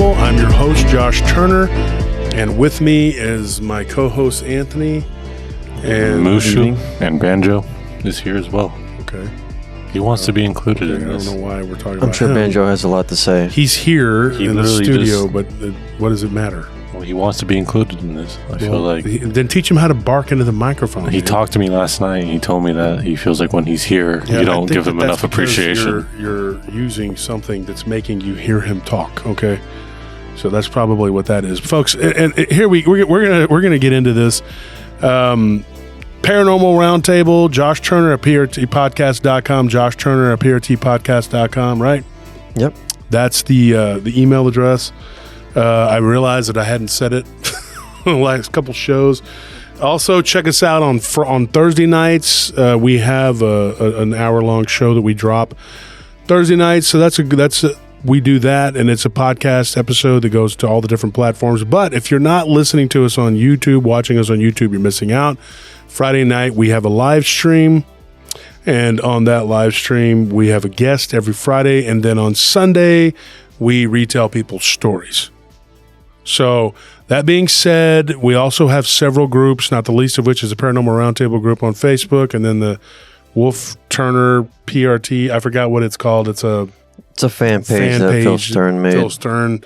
Paranormal. I'm your host, Josh Turner, and with me is my co-host, Anthony. And Mushu and Banjo is here as well. Okay. He wants to be included in this. I don't know why we're talking about I'm sure him. Banjo has a lot to say. He's here in the studio, just, but what does it matter? Well, he wants to be included in this. I feel like. Then teach him how to bark into the microphone. He talked to me last night, and he told me that he feels like when he's here, you don't give him enough appreciation. You're using something that's making you hear him talk, okay? So that's probably what that is. Folks, and here we're gonna get into this. Paranormal Roundtable, Josh Turner at PRTpodcast.com, Josh Turner at PRTpodcast.com, right? Yep. That's the email address. I realized that I hadn't said it the last couple shows. Also, check us out on Thursday nights. We have an hour-long show that we drop Thursday nights, so we do that, and it's a podcast episode that goes to all the different platforms. But if you're not listening to us on YouTube, watching us on YouTube, you're missing out. Friday night, we have a live stream, and on that live stream, we have a guest every Friday, and then on Sunday, we retell people's stories. So, that being said, we also have several groups, not the least of which is a Paranormal Roundtable group on Facebook, and then the Wolf Turner PRT, I forgot what it's called. It's a fan page that Phil Stern made. Phil Stern,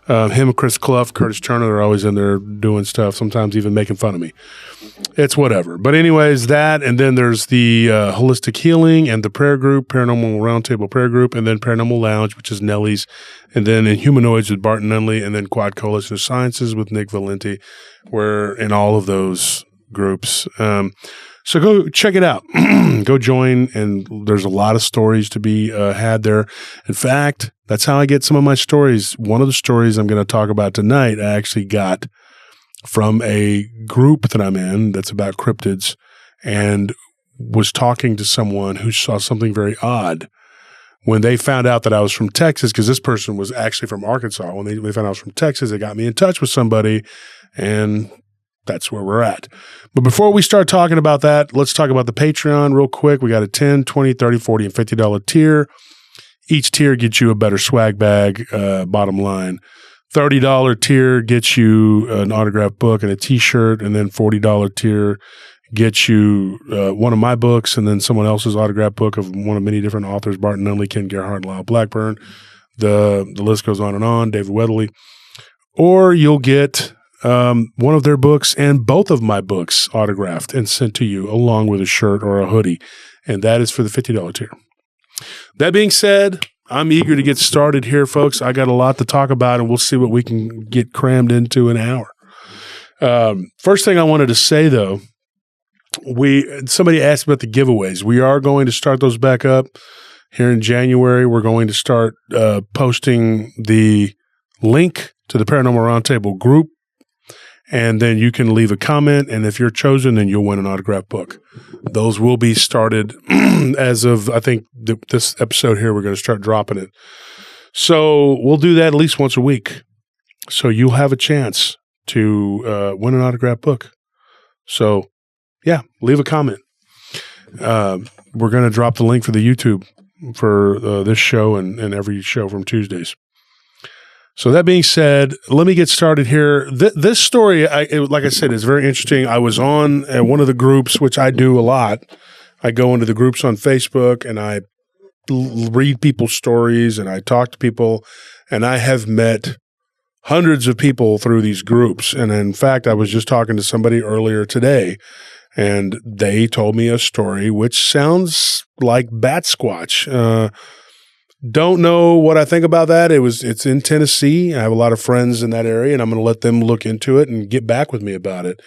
him, Chris Clough, Curtis Turner, they're always in there doing stuff, sometimes even making fun of me. It's whatever. But anyways, that, and then there's the Holistic Healing and the prayer group, Paranormal Roundtable prayer group, and then Paranormal Lounge, which is Nellie's, and then in Humanoids with Barton Nunley, and then Quad Coalition of Sciences with Nick Valenti. We're in all of those groups. So go check it out. Go join, and there's a lot of stories to be had there. In fact, that's how I get some of my stories. One of the stories I'm going to talk about tonight, I actually got from a group that I'm in that's about cryptids, and was talking to someone who saw something very odd when they found out that I was from Texas, because this person was actually from Arkansas. When they found out I was from Texas, they got me in touch with somebody, and that's where we're at. But before we start talking about that, let's talk about the Patreon real quick. We got a $10, $20, $30, $40, and $50 tier. Each tier gets you a better swag bag, bottom line. $30 tier gets you an autographed book and a t-shirt, and then $40 tier gets you one of my books and then someone else's autographed book of one of many different authors, Barton Nunley, Ken Gerhardt, Lyle Blackburn. The list goes on, David Weatherly. Or you'll get one of their books and both of my books autographed and sent to you along with a shirt or a hoodie, and that is for the $50 tier. That being said, I'm eager to get started here, folks. I got a lot to talk about, and we'll see what we can get crammed into an hour. First thing I wanted to say, though, somebody asked about the giveaways. We are going to start those back up here in January. We're going to start posting the link to the Paranormal Roundtable group, and then you can leave a comment, and if you're chosen, then you'll win an autographed book. Those will be started as of, I think, this episode here. We're going to start dropping it. So we'll do that at least once a week. So you'll have a chance to win an autographed book. So, yeah, leave a comment. We're going to drop the link for the YouTube for this show and every show from Tuesdays. So that being said, let me get started here. This story, like I said, is very interesting. I was on one of the groups, which I do a lot. I go into the groups on Facebook, and I read people's stories, and I talk to people, and I have met hundreds of people through these groups. And in fact, I was just talking to somebody earlier today, and they told me a story which sounds like bat squatch. Don't know what I think about that. It's in Tennessee. I have a lot of friends in that area, and I'm going to let them look into it and get back with me about it.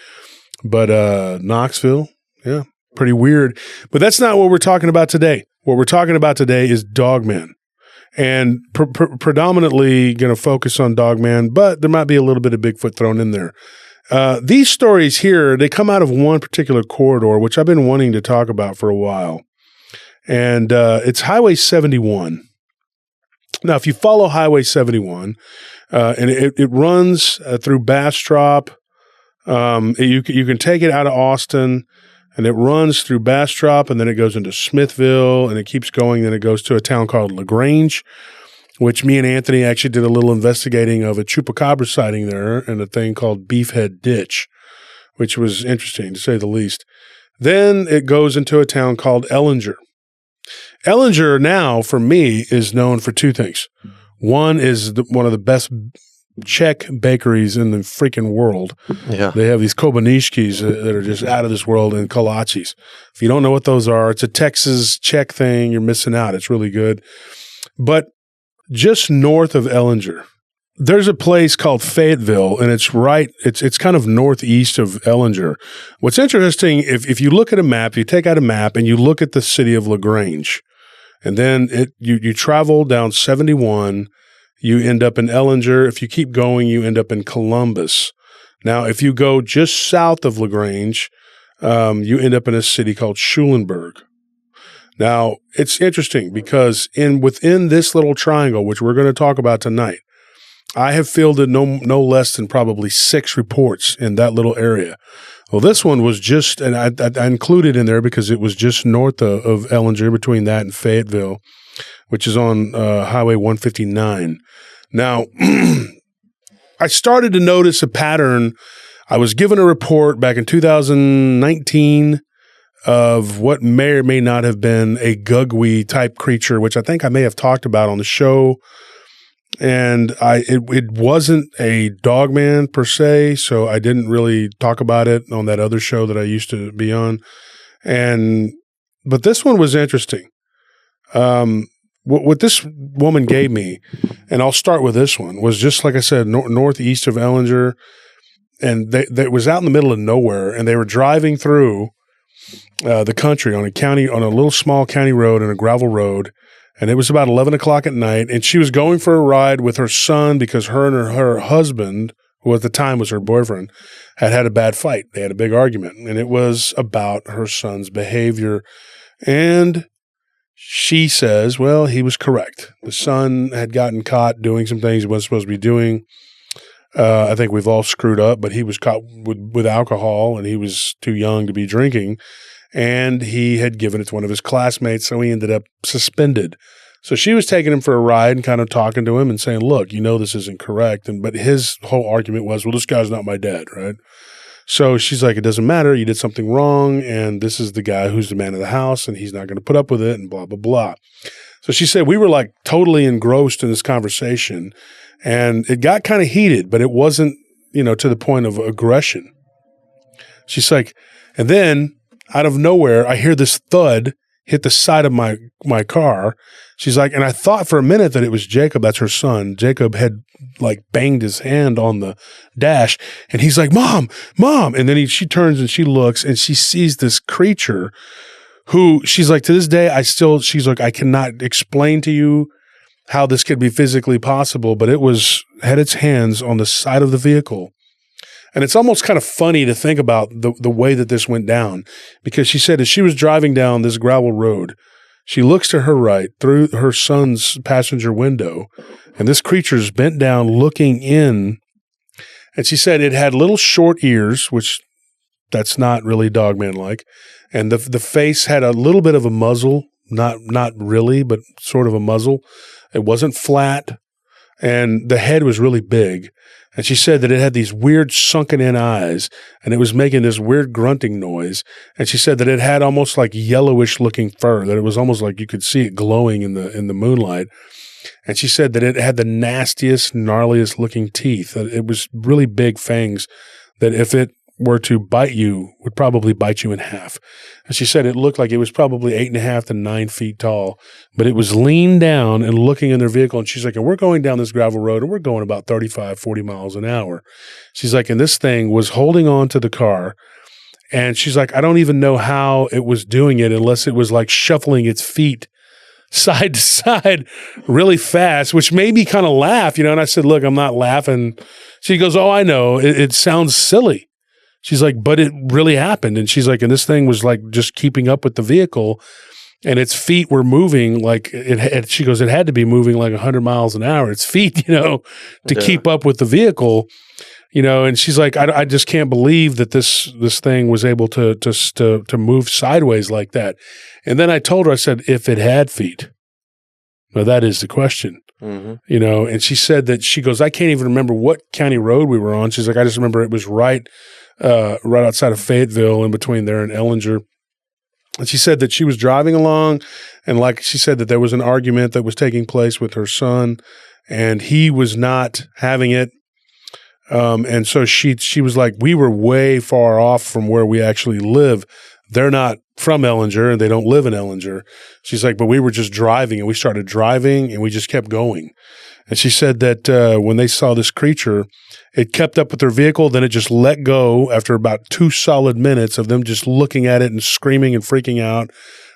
But Knoxville, yeah, pretty weird. But that's not what we're talking about today. What we're talking about today is Dogman, and predominantly going to focus on Dogman, but there might be a little bit of Bigfoot thrown in there. These stories here, they come out of one particular corridor, which I've been wanting to talk about for a while, and it's Highway 71. Now, if you follow Highway 71, and it runs through Bastrop, you can take it out of Austin, and it runs through Bastrop, and then it goes into Smithville, and it keeps going. Then it goes to a town called LaGrange, which me and Anthony actually did a little investigating of a chupacabra sighting there and a thing called Beefhead Ditch, which was interesting to say the least. Then it goes into a town called Ellinger. Ellinger now, for me, is known for two things. One is one of the best Czech bakeries in the freaking world. Yeah. They have these kobanishkis that are just out of this world, and kolaches. If you don't know what those are, it's a Texas Czech thing. You're missing out. It's really good. But just north of Ellinger, there's a place called Fayetteville, and it's kind of northeast of Ellinger. What's interesting, if you look at a map, you take out a map and you look at the city of LaGrange, and then you travel down 71, you end up in Ellinger. If you keep going, you end up in Columbus. Now, if you go just south of LaGrange, you end up in a city called Schulenburg. Now, it's interesting because within this little triangle, which we're going to talk about tonight, I have fielded no less than probably 6 reports in that little area. Well, this one was just, and I included in there because it was just north of Ellinger, between that and Fayetteville, which is on Highway 159. Now, I started to notice a pattern. I was given a report back in 2019 of what may or may not have been a Gugwe type creature, which I think I may have talked about on the show. And it wasn't a Dogman per se, so I didn't really talk about it on that other show that I used to be on. But this one was interesting. What this woman gave me, and I'll start with this one, was just like I said, northeast of Ellinger, and they was out in the middle of nowhere, and they were driving through the country on a little small county road and a gravel road, and it was about 11 o'clock at night, and she was going for a ride with her son because her and her husband, who at the time was her boyfriend, had a bad fight. They had a big argument, and it was about her son's behavior, and she says, well, he was correct. The son had gotten caught doing some things he wasn't supposed to be doing. I think we've all screwed up, but he was caught with alcohol, and he was too young to be drinking, and he had given it to one of his classmates, so he ended up suspended. So she was taking him for a ride and kind of talking to him and saying, look, you know this isn't correct. But his whole argument was, well, this guy's not my dad, right? So she's like, it doesn't matter. You did something wrong, and this is the guy who's the man of the house, and he's not going to put up with it, and blah, blah, blah. So she said we were like totally engrossed in this conversation, and it got kind of heated, but it wasn't, to the point of aggression. She's like, and then out of nowhere, I hear this thud hit the side of my car. She's like, and I thought for a minute that it was Jacob. That's her son. Jacob had like banged his hand on the dash, and he's like, Mom. And then she turns and she looks and she sees this creature who she's like, to this day, she's like, I cannot explain to you how this could be physically possible, but it had its hands on the side of the vehicle. And it's almost kind of funny to think about the way that this went down, because she said as she was driving down this gravel road, she looks to her right through her son's passenger window, and this creature's bent down looking in. And she said it had little short ears, which that's not really Dogman-like. And the face had a little bit of a muzzle, not really, but sort of a muzzle. It wasn't flat, and the head was really big. And she said that it had these weird sunken-in eyes, and it was making this weird grunting noise. And she said that it had almost like yellowish-looking fur, that it was almost like you could see it glowing in the moonlight. And she said that it had the nastiest, gnarliest-looking teeth. That it was really big fangs that if it were to bite you, would probably bite you in half. And she said it looked like it was probably 8.5 to 9 feet tall, but it was leaned down and looking in their vehicle. And she's like, and we're going down this gravel road and we're going about 35, 40 miles an hour. She's like, and this thing was holding on to the car. And she's like, I don't even know how it was doing it unless it was like shuffling its feet side to side really fast, which made me kind of laugh, and I said, look, I'm not laughing. She goes, oh, I know. It sounds silly. She's like, but it really happened. And she's like, and this thing was like just keeping up with the vehicle, and its feet were moving like she goes, it had to be moving like 100 miles an hour. Its feet, to keep up with the vehicle, and she's like, I just can't believe that this thing was able to move sideways like that. And then I told her, I said, if it had feet, now that is the question. And she said that she goes, I can't even remember what county road we were on. She's like, I just remember it was right outside of Fayetteville, in between there and Ellinger. And she said that she was driving along, and like she said that there was an argument that was taking place with her son, and he was not having it. And so she was like, we were way far off from where we actually live. They're not from Ellinger, and they don't live in Ellinger. She's like, but we were just driving, and we started driving, and we just kept going. And she said that when they saw this creature, it kept up with their vehicle, then it just let go after about 2 solid minutes of them just looking at it and screaming and freaking out.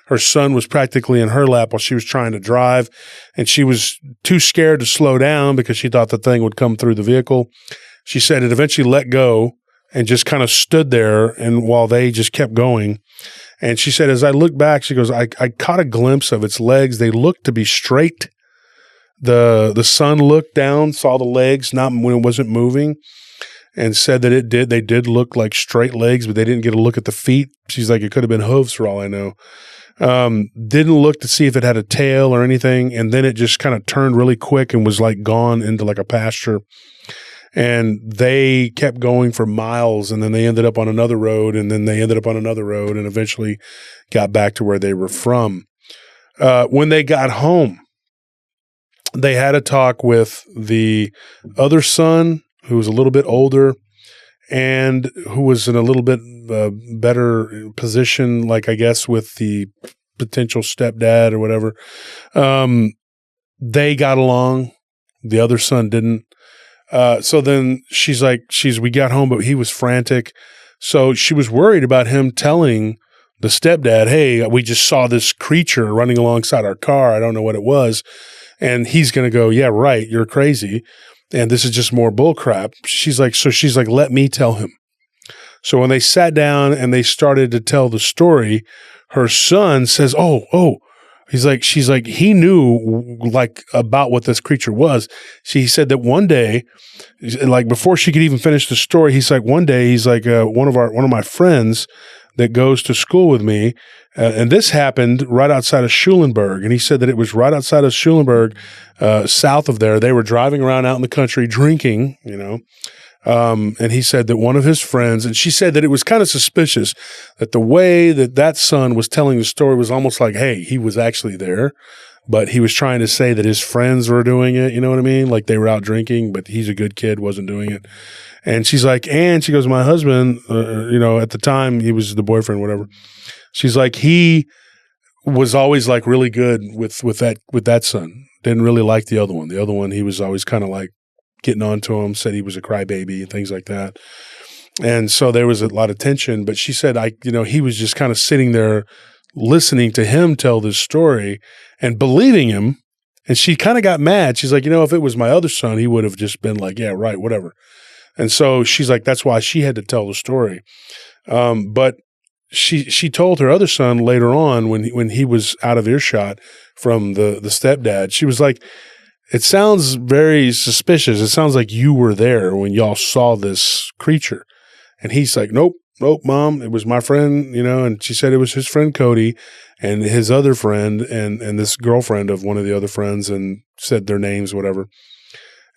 Her son was practically in her lap while she was trying to drive, and she was too scared to slow down because she thought the thing would come through the vehicle. She said it eventually let go and just kind of stood there, and while they just kept going. And she said, as I looked back, she goes, I caught a glimpse of its legs. They looked to be straight. The son looked down, saw the legs, not when it wasn't moving, and said that they did look like straight legs, but they didn't get a look at the feet. She's like, it could have been hooves for all I know. Didn't look to see if it had a tail or anything, and then it just kind of turned really quick and was like gone into like a pasture. And they kept going for miles, and then they ended up on another road, and then they ended up on another road, and eventually got back to where they were from. When they got home, they had a talk with the other son, who was a little bit older and who was in a little bit better position, like I guess with the potential stepdad or whatever. They got along. The other son didn't. So then she's like, we got home, but he was frantic. So she was worried about him telling the stepdad, hey, we just saw this creature running alongside our car. I don't know what it was. And he's going to go, yeah, right, you're crazy. And this is just more bullcrap. She's like, let me tell him. So when they sat down and they started to tell the story, her son says, she's like, he knew like about what this creature was. He said that one day, like before she could even finish the story, he's like, one day he's like, one of my friends that goes to school with me. And this happened right outside of Schulenburg. And he said that it was right outside of Schulenburg, south of there. They were driving around out in the country drinking, and he said that one of his friends, and she said that it was kind of suspicious that the way that son was telling the story was almost like, hey, he was actually there, but he was trying to say that his friends were doing it. You know what I mean? Like they were out drinking, but he's a good kid, wasn't doing it. And she's like, and she goes, my husband, at the time he was the boyfriend, whatever. She's like, he was always like really good with that son. Didn't really like the other one. The other one, he was always kind of like getting on to him, said he was a crybaby and things like that. And so there was a lot of tension, but she said, he was just kind of sitting there listening to him tell this story and believing him. And she kind of got mad. She's like, if it was my other son, he would have just been like, yeah, right, whatever. And so she's like, that's why she had to tell the story. But she told her other son later on when he was out of earshot from the stepdad, she was like, it sounds very suspicious. It sounds like you were there when y'all saw this creature. And he's like, nope, Mom, it was my friend, and she said it was his friend Cody and his other friend and this girlfriend of one of the other friends, and said their names, whatever.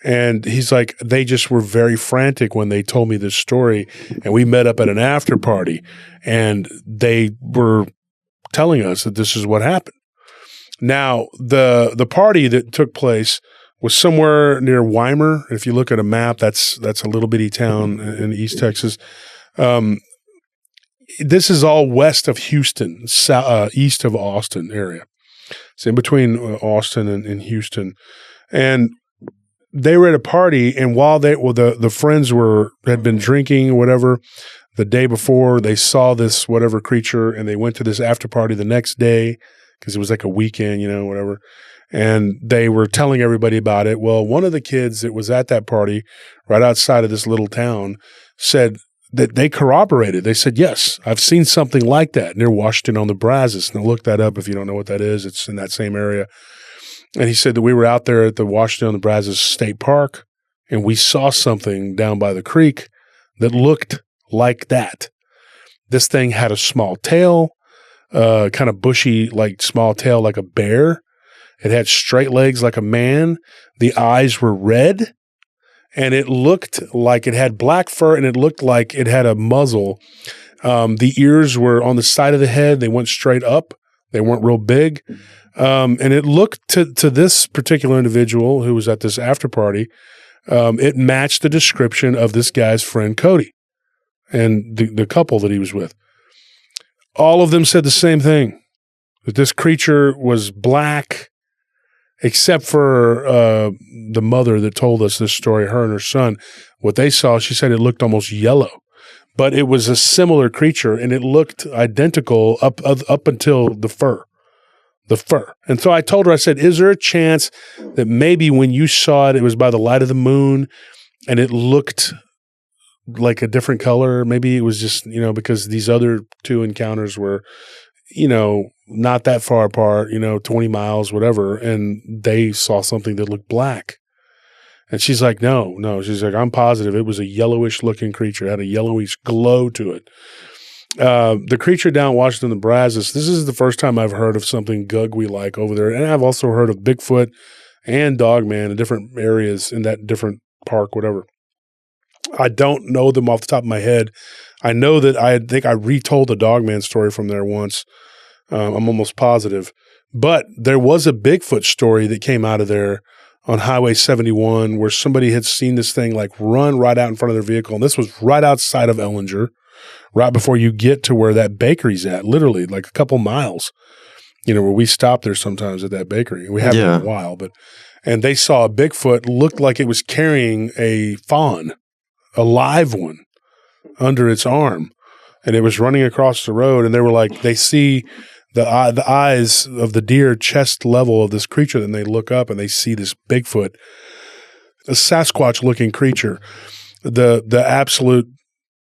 And he's like, they just were very frantic when they told me this story, and we met up at an after party, and they were telling us that this is what happened. Now, the party that took place was somewhere near Weimar. If you look at a map, that's a little bitty town in East Texas. This is all west of Houston, east of Austin area. It's in between Austin and Houston. And they were at a party, and while the friends had been drinking or whatever the day before, they saw this whatever creature, and they went to this after party the next day because it was like a weekend, whatever. And they were telling everybody about it. Well, one of the kids that was at that party right outside of this little town said that they corroborated. They said, yes, I've seen something like that near Washington on the Brazos. Now look that up if you don't know what that is. It's in that same area. And he said that we were out there at the Washington on the Brazos State Park, and we saw something down by the creek that looked like that. This thing had a small tail, kind of bushy, like small tail, like a bear. It had straight legs like a man. The eyes were red, and it looked like it had black fur, and it looked like it had a muzzle. The ears were on the side of the head. They went straight up. They weren't real big. And it looked to this particular individual who was at this after party, it matched the description of this guy's friend Cody and the couple that he was with. All of them said the same thing, that this creature was black, except for the mother that told us this story, her and her son. What they saw, she said it looked almost yellow. But it was a similar creature, and it looked identical up until the fur. And so I told her, I said, is there a chance that maybe when you saw it, it was by the light of the moon and it looked like a different color? Maybe it was just, because these other two encounters were, not that far apart, 20 miles, whatever, and they saw something that looked black. And she's like, no. She's like, I'm positive it was a yellowish looking creature. It had a yellowish glow to it. The creature down in Washington, Nebraska, this is the first time I've heard of something gugwe-like over there. And I've also heard of Bigfoot and Dogman in different areas in that different park, whatever. I don't know them off the top of my head. I know that I think I retold the Dogman story from there once. I'm almost positive. But there was a Bigfoot story that came out of there on Highway 71 where somebody had seen this thing like run right out in front of their vehicle. And this was right outside of Ellinger, right before you get to where that bakery's at, literally like a couple miles, where we stop there sometimes at that bakery. We haven't in a while, and they saw a Bigfoot, looked like it was carrying a fawn, a live one, under its arm. And it was running across the road, and they were like, they see the eyes of the deer chest level of this creature, and they look up and they see this Bigfoot, a Sasquatch-looking creature, the absolute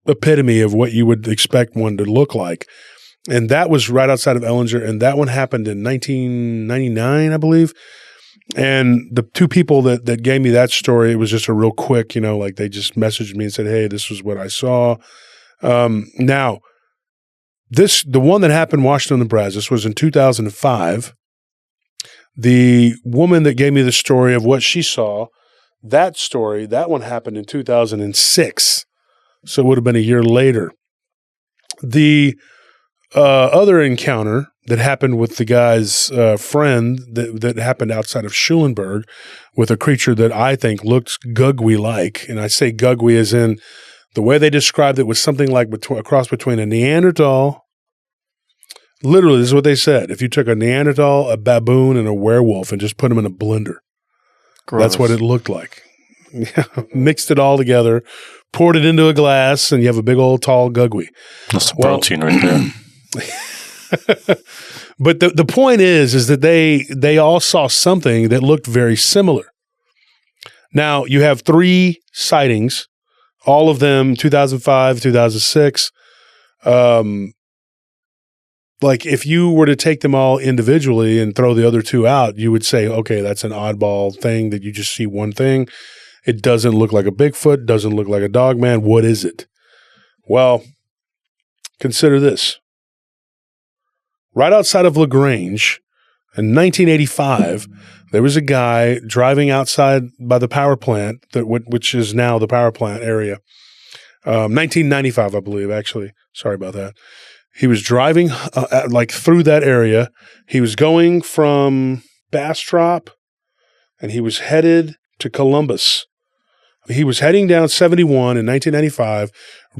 epitome of what you would expect one to look like. And that was right outside of Ellinger, and that one happened in 1999, I believe. And the two people that gave me that story, it was just a real quick, like they just messaged me and said, hey, this was what I saw. Now, the one that happened in Washington, Nebraska, this was in 2005. The woman that gave me the story of what she saw, that one happened in 2006. So it would have been a year later. The other encounter that happened with the guy's friend that happened outside of Schulenburg with a creature that I think looks gugwe-like. And I say gugwe as in the way they described it was something like a cross between a Neanderthal. Literally, this is what they said. If you took a Neanderthal, a baboon, and a werewolf and just put them in a blender, Gross. That's what it looked like. Mixed it all together, poured it into a glass, and you have a big old tall gugwe. That's protein right there. But the point is that they all saw something that looked very similar. Now, you have 3 sightings, all of them 2005, 2006. Like if you were to take them all individually and throw the other 2 out, you would say, okay, that's an oddball thing that you just see one thing. It doesn't look like a Bigfoot, doesn't look like a Dogman. What is it? Well, consider this. Right outside of LaGrange in 1985, there was a guy driving outside by the power plant, which is now the power plant area. 1995, I believe, actually. Sorry about that. He was driving through that area. He was going from Bastrop, and he was headed to Columbus. He was heading down 71 in 1995,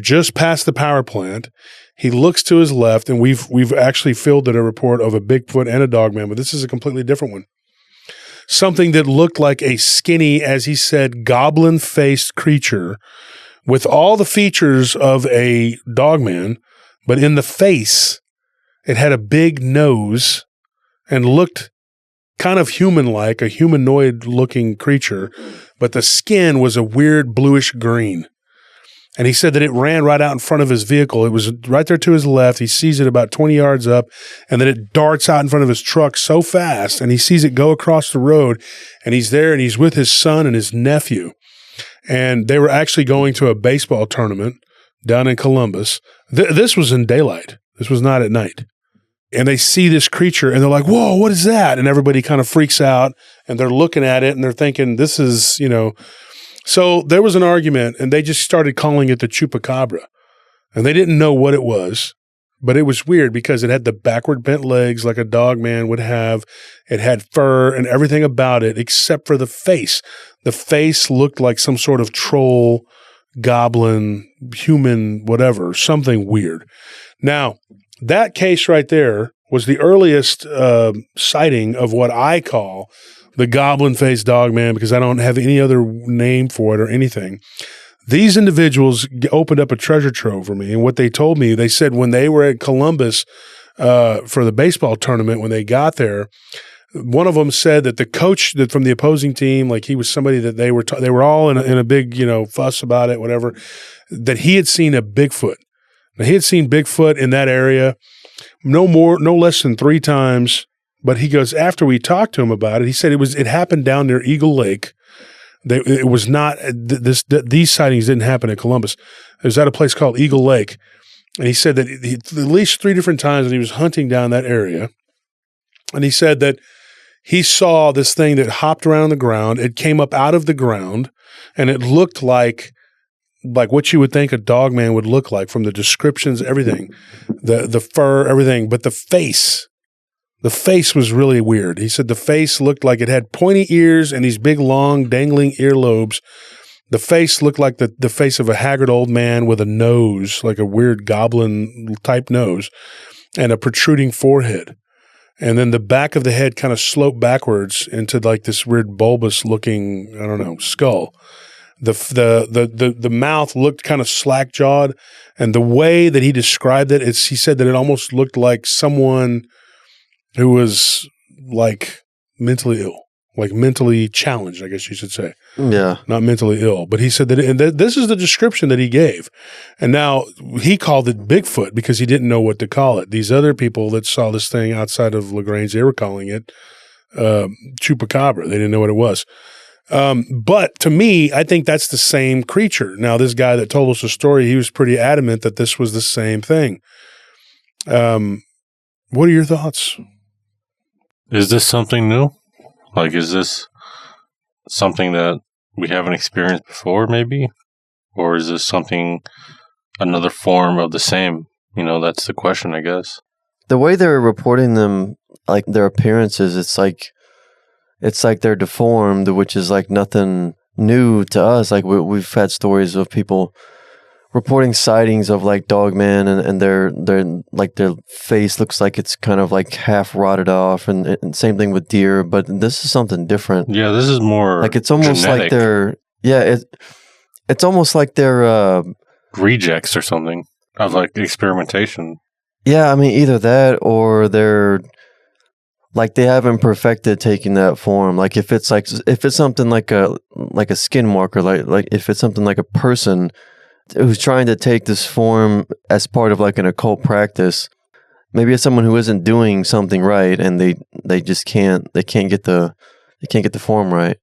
just past the power plant. He looks to his left, and we've actually fielded a report of a Bigfoot and a Dogman, but this is a completely different one. Something that looked like a skinny, as he said, goblin-faced creature with all the features of a Dogman, but in the face, it had a big nose and looked kind of human-like, a humanoid-looking creature, but the skin was a weird bluish green. And he said that it ran right out in front of his vehicle. It was right there to his left. He sees it about 20 yards up, and then it darts out in front of his truck so fast, and he sees it go across the road, and he's there, and he's with his son and his nephew. And they were actually going to a baseball tournament down in Columbus. This was in daylight. This was not at night. and they see this creature and they're like, whoa, what is that? And everybody kind of freaks out and they're looking at it and they're thinking, this is, So there was an argument and they just started calling it the chupacabra. And they didn't know what it was, but it was weird because it had the backward bent legs like a Dogman would have. It had fur and everything about it except for the face. The face looked like some sort of troll, goblin, human, whatever, something weird. Now, that case right there was the earliest sighting of what I call the goblin-faced Dogman because I don't have any other name for it or anything. These individuals opened up a treasure trove for me, and what they told me, they said when they were at Columbus for the baseball tournament, when they got there, one of them said that the coach that from the opposing team, like he was somebody that they were all in a big fuss about it, whatever, that he had seen a Bigfoot. Now, he had seen Bigfoot in that area no less than 3 times. But he goes, after we talked to him about it, he said it happened down near Eagle Lake. It was not these sightings didn't happen at Columbus. It was at a place called Eagle Lake, and he said that at least 3 different times that he was hunting down that area, and he said that he saw this thing that hopped around the ground. It came up out of the ground, and it looked like what you would think a Dogman would look like from the descriptions, everything, the fur, everything, but the face. The face was really weird. He said the face looked like it had pointy ears and these big, long, dangling earlobes. The face looked like the face of a haggard old man with a nose, like a weird goblin-type nose, and a protruding forehead. And then the back of the head kind of sloped backwards into like this weird bulbous-looking, I don't know, skull. The mouth looked kind of slack-jawed, and the way that he described it, he said that it almost looked like someone who was like mentally ill, like mentally challenged, I guess you should say. Yeah. Not mentally ill. But he said that this is the description that he gave. And now he called it Bigfoot because he didn't know what to call it. These other people that saw this thing outside of LaGrange, they were calling it chupacabra. They didn't know what it was. But to me, I think that's the same creature. Now, this guy that told us the story, he was pretty adamant that this was the same thing. What are your thoughts? Is this something new? Like, is this something that we haven't experienced before, maybe? Or is this another form of the same? That's the question, I guess. The way they're reporting them, like their appearances, it's like they're deformed, which is like nothing new to us. Like we've had stories of people reporting sightings of like Dogman and their face looks like it's kind of like half rotted off, and same thing with deer, but this is something different. Yeah, this is more like it's almost genetic. Like it's almost like they're rejects or something of like experimentation. Yeah, I mean either that or they're like they haven't perfected taking that form. Like if it's something like a skinwalker, like if it's something like a person who's trying to take this form as part of like an occult practice. Maybe it's someone who isn't doing something right, and they just can't get the form right.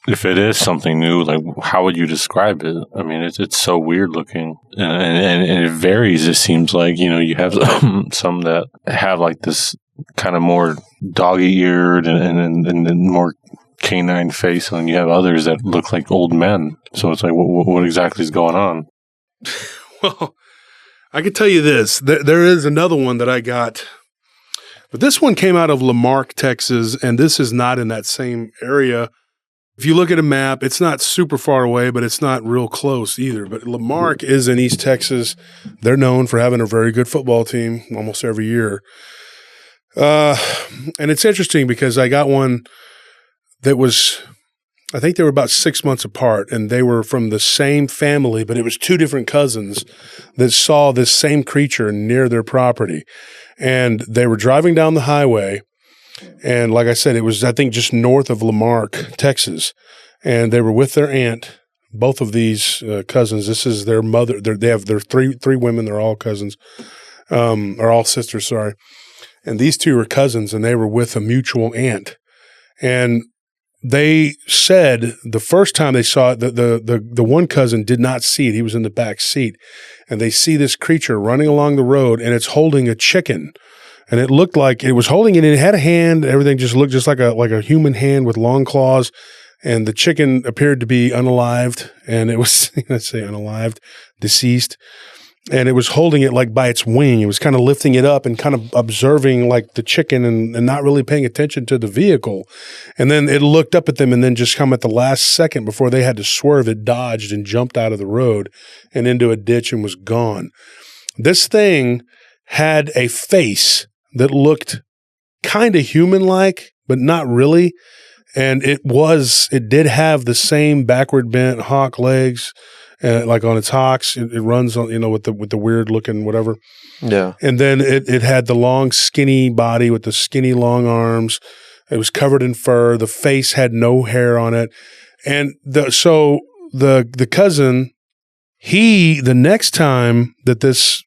If it is something new, like how would you describe it? I mean, it's so weird looking, and it varies. It seems like you have some that have like this kind of more doggy-eared and more canine face, and you have others that look like old men. So it's like, what exactly is going on? Well, I could tell you this. There is another one that I got, but this one came out of Lamarck, Texas, and this is not in that same area. If you look at a map, it's not super far away, but it's not real close either. But Lamarck is in East Texas. They're known for having a very good football team almost every year. And it's interesting because I got one that was, I think they were about 6 months apart, and they were from the same family, but it was 2 different cousins that saw this same creature near their property. And they were driving down the highway, and like I said, it was, I think, just north of Lamarck, Texas, and they were with their aunt, both of these cousins. This is their mother. They have their three women. They're all cousins, or all sisters, sorry. And these 2 were cousins, and they were with a mutual aunt. And they said the first time they saw it, the one cousin did not see it. He was in the back seat, and they see this creature running along the road, and it's holding a chicken. and it looked like it was holding it. And it had a hand. Everything just looked just like a human hand with long claws. And the chicken appeared to be unalived, and it was, let's say unalived, deceased. And it was holding it like by its wing. It was kind of lifting it up and kind of observing like the chicken and not really paying attention to the vehicle. And then it looked up at them and then just come at the last second before they had to swerve, it dodged and jumped out of the road and into a ditch and was gone. This thing had a face that looked kind of human-like, but not really. And it did have the same backward bent hawk legs, like on its hocks. It runs on, with the weird looking whatever. Yeah. And then it had the long skinny body with the skinny long arms. It was covered in fur. The face had no hair on it. And the cousin, the next time that this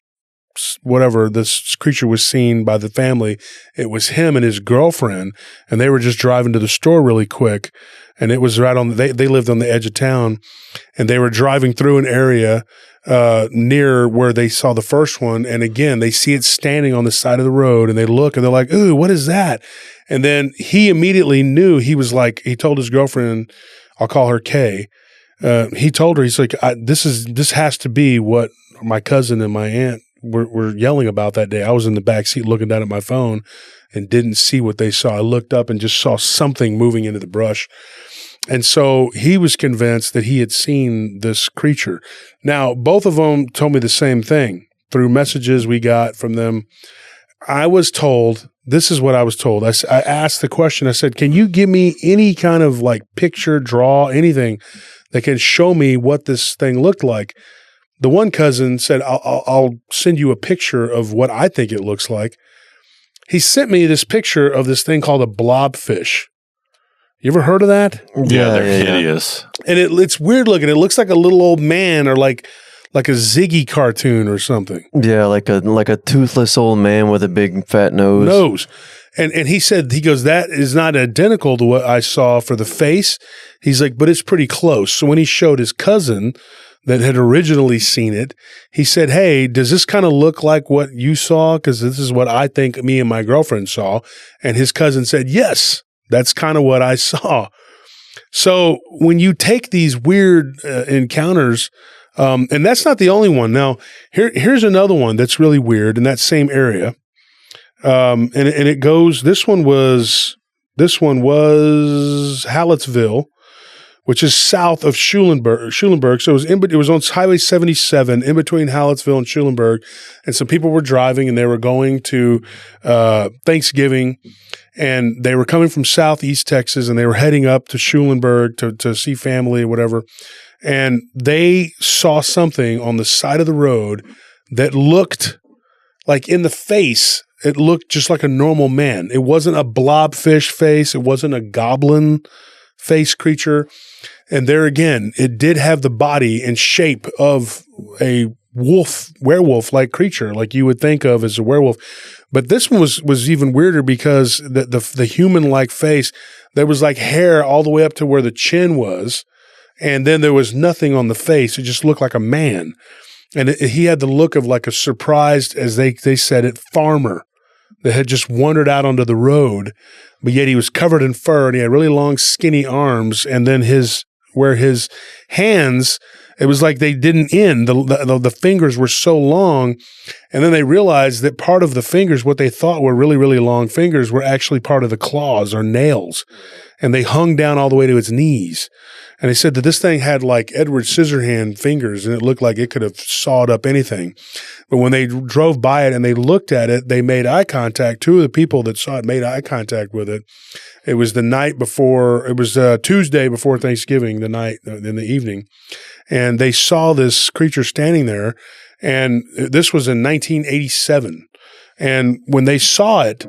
creature was seen by the family, it was him and his girlfriend, and they were just driving to the store really quick. And it was right on, they lived on the edge of town, and they were driving through an area near where they saw the first one. And again, they see it standing on the side of the road, and they look and they're like, "Ooh, what is that?" And then he immediately knew. He told his girlfriend, I'll call her Kay. He told her, he's like, this has to be what my cousin and my aunt were yelling about that day. I was in the back seat looking down at my phone and didn't see what they saw. I looked up and just saw something moving into the brush. And so he was convinced that he had seen this creature. Now, both of them told me the same thing through messages we got from them. I was told, this is what I was told. I asked the question, I said, can you give me any kind of like picture, draw, anything that can show me what this thing looked like? The one cousin said, I'll send you a picture of what I think it looks like. He sent me this picture of this thing called a blobfish. You ever heard of that? Yeah, they're hideous. And it's weird looking. It looks like a little old man or like a Ziggy cartoon or something. Yeah, like a toothless old man with a big fat nose. And he goes, that is not identical to what I saw for the face. He's like, but it's pretty close. So when he showed his cousin that had originally seen it, he said, "Hey, does this kind of look like what you saw? Because this is what I think me and my girlfriend saw." And his cousin said, "Yes, that's kind of what I saw." So when you take these weird encounters, and that's not the only one. Now, here's another one that's really weird in that same area. And it goes, this one was Hallettsville, which is south of Schulenburg. So it was on Highway 77 in between Hallettsville and Schulenburg. And some people were driving and they were going to Thanksgiving, and they were coming from southeast Texas and they were heading up to Schulenburg to see family or whatever. And they saw something on the side of the road that looked like, in the face, it looked just like a normal man. It wasn't a blobfish face. It wasn't a goblin face creature. And there again, it did have the body and shape of a werewolf-like creature, like you would think of as a werewolf. But this one was even weirder because the human-like face, there was like hair all the way up to where the chin was, and then there was nothing on the face. It just looked like a man. And he had the look of like a surprised, as they said it, farmer that had just wandered out onto the road, but yet he was covered in fur and he had really long, skinny arms. And then where his hands, it was like they didn't end. The fingers were so long. And then they realized that part of the fingers, what they thought were really, really long fingers, were actually part of the claws or nails. And they hung down all the way to its knees. And they said that this thing had like Edward Scissorhand fingers, and it looked like it could have sawed up anything. But when they drove by it and they looked at it, they made eye contact. Two of the people that saw it made eye contact with it. It was the night before, it was Tuesday before Thanksgiving, the night in the evening. And they saw this creature standing there. And this was in 1987. And when they saw it,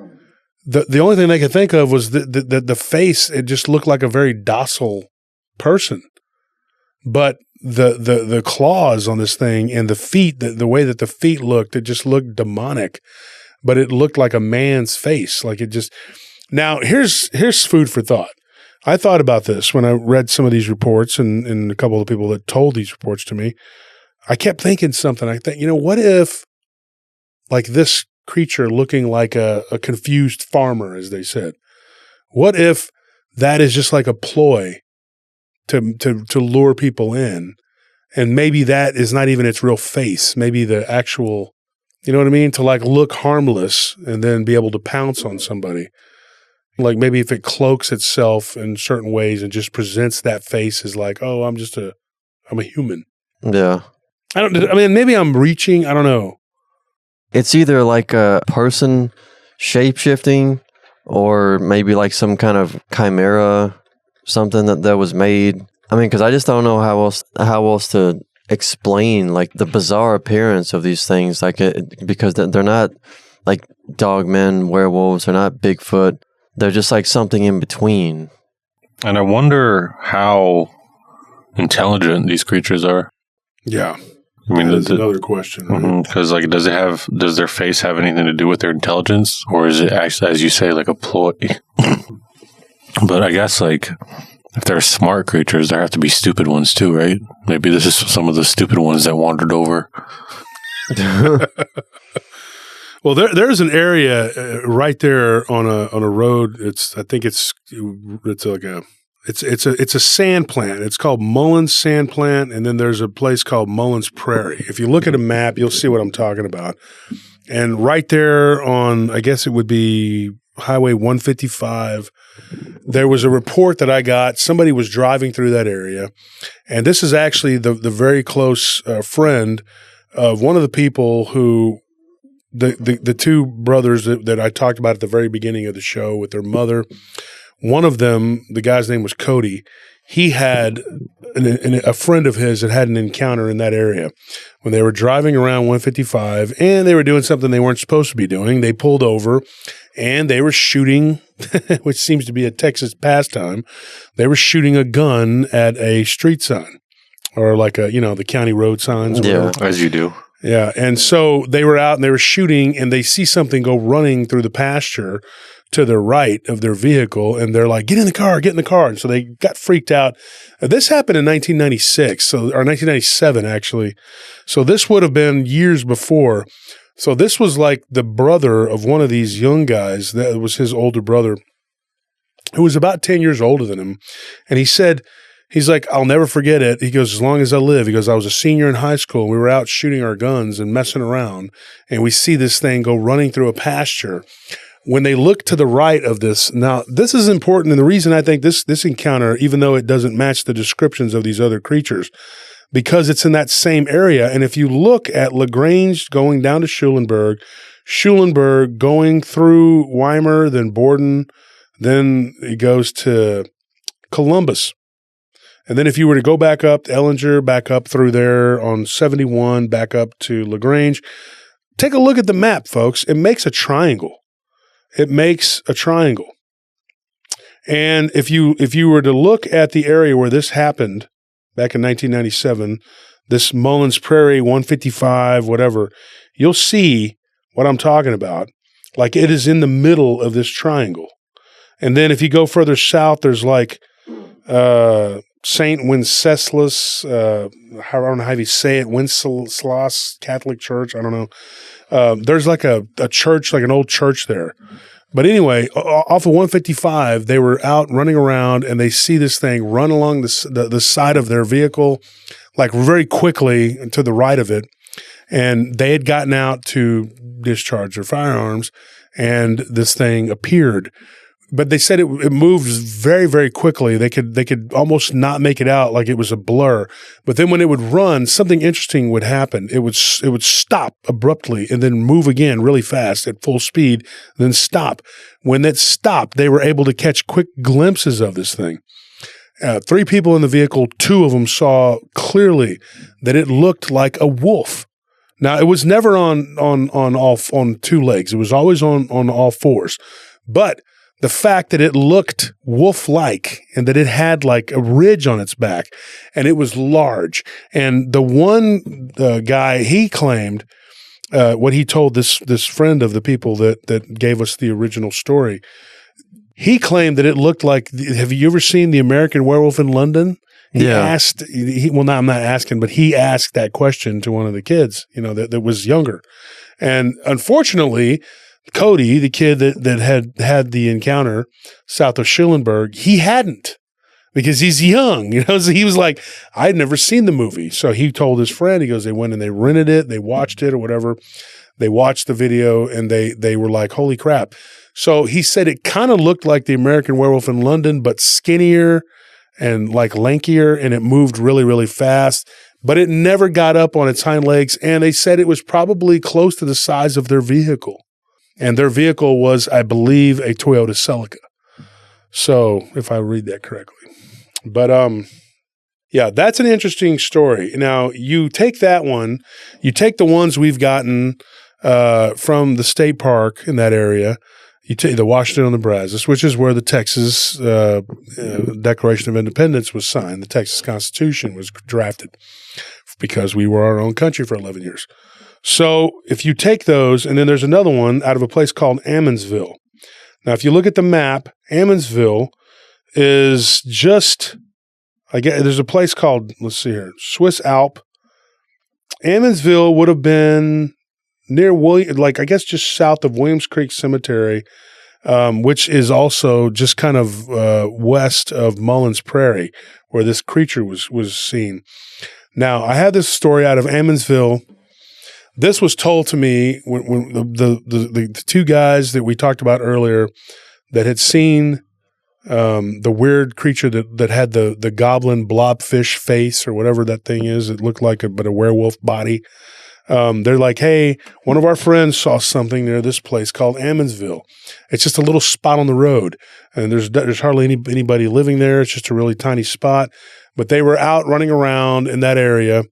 the only thing they could think of was the face. It just looked like a very docile person. But the claws on this thing and the feet, the way that the feet looked, it just looked demonic. But it looked like a man's face. Like it just... Now, here's food for thought. I thought about this when I read some of these reports and a couple of the people that told these reports to me. I kept thinking something. I think, what if like this creature looking like a confused farmer, as they said? What if that is just like a ploy to lure people in? And maybe that is not even its real face. Maybe the actual, you know what I mean? To like look harmless and then be able to pounce on somebody. Like maybe if it cloaks itself in certain ways and just presents that face as like, oh, I'm a human. Yeah. Maybe I'm reaching. I don't know. It's either like a person shape-shifting or maybe like some kind of chimera, something that was made. I mean, because I just don't know how else to explain like the bizarre appearance of these things. Like because they're not like dogmen, werewolves. They're not Bigfoot. They're just like something in between. And I wonder how intelligent these creatures are. Yeah. I mean, that's another question. Because like, does their face have anything to do with their intelligence, or is it actually, as you say, like a ploy? But I guess like, if they're smart creatures, there have to be stupid ones too, right? Maybe this is some of the stupid ones that wandered over. Well, there's an area right there on a road. It's a sand plant. It's called Mullins Sand Plant, and then there's a place called Mullins Prairie. If you look at a map, you'll see what I'm talking about. And right there on, I guess it would be Highway 155, there was a report that I got. Somebody was driving through that area, and this is actually the very close friend of one of the people who the two brothers that I talked about at the very beginning of the show with their mother. One of them, the guy's name was Cody. He had a friend of his that had an encounter in that area when they were driving around 155 and they were doing something they weren't supposed to be doing. They pulled over and they were shooting, which seems to be a Texas pastime. They were shooting a gun at a street sign or like the county road signs. Yeah, as you do. Yeah. And so they were out and they were shooting and they see something go running through the pasture to the right of their vehicle, and they're like, get in the car. And so they got freaked out. This happened in 1996, or 1997, actually. So this would have been years before. So this was like the brother of one of these young guys. That was his older brother, who was about 10 years older than him. And he said, he's like, I'll never forget it. He goes, as long as I live. He goes, I was a senior in high school. And we were out shooting our guns and messing around, and we see this thing go running through a pasture. When they look to the right of this, now this is important, and the reason I think this encounter, even though it doesn't match the descriptions of these other creatures, because it's in that same area. And if you look at LaGrange going down to Schulenburg going through Weimar, then Borden, then it goes to Columbus. And then if you were to go back up to Ellinger, back up through there on 71, back up to LaGrange, take a look at the map, folks. It makes a triangle. And if you were to look at the area where this happened back in 1997, this Mullins Prairie, 155, whatever, you'll see what I'm talking about. Like it is in the middle of this triangle. And then if you go further south, there's like St. Wenceslas, I don't know how you say it, Wenceslas Catholic Church, I don't know. There's like a church, like an old church there. But anyway, off of 155, they were out running around and they see this thing run along the side of their vehicle, like very quickly to the right of it. And they had gotten out to discharge their firearms, and this thing appeared. But they said it moved very, very quickly. They could almost not make it out, like it was a blur. But then when it would run, something interesting would happen. It would stop abruptly and then move again really fast at full speed, then stop. When it stopped, they were able to catch quick glimpses of this thing. 3 people in the vehicle, 2 of them saw clearly that it looked like a wolf. Now, it was never on 2 legs. It was always on all 4s. But the fact that it looked wolf-like and that it had like a ridge on its back and it was large. And the one guy, he claimed what he told this friend of the people that gave us the original story. He claimed that it looked like, have you ever seen The American Werewolf in London? He asked, I'm not asking, but he asked that question to one of the kids, that was younger. And unfortunately, Cody, the kid that had the encounter south of Schulenburg, he hadn't, because he's young, So he was like, I'd never seen the movie. So he told his friend, he goes, they went and they rented it, they watched it or whatever. They watched the video and they were like, holy crap. So he said it kind of looked like the American Werewolf in London, but skinnier and like lankier, and it moved really, really fast. But it never got up on its hind legs, and they said it was probably close to the size of their vehicle. And their vehicle was, I believe, a Toyota Celica. So, if I read that correctly. But, yeah, that's an interesting story. Now, you take that one, you take the ones we've gotten from the state park in that area, you take the Washington on the Brazos, which is where the Texas Declaration of Independence was signed. The Texas Constitution was drafted because we were our own country for 11 years. So if you take those, and then there's another one out of a place called Ammonsville. Now, if you look at the map, Ammonsville is just, I guess, there's a place called, let's see here, Swiss Alp. Ammonsville would have been near I guess just south of Williams Creek Cemetery, which is also just kind of west of Mullins Prairie, where this creature was seen. Now, I have this story out of Ammonsville. This was told to me when the two guys that we talked about earlier that had seen the weird creature that had the goblin blobfish face or whatever that thing is. It looked like a werewolf body. They're like, hey, one of our friends saw something near this place called Ammonsville. It's just a little spot on the road, and there's hardly anybody living there. It's just a really tiny spot. But they were out running around in that area,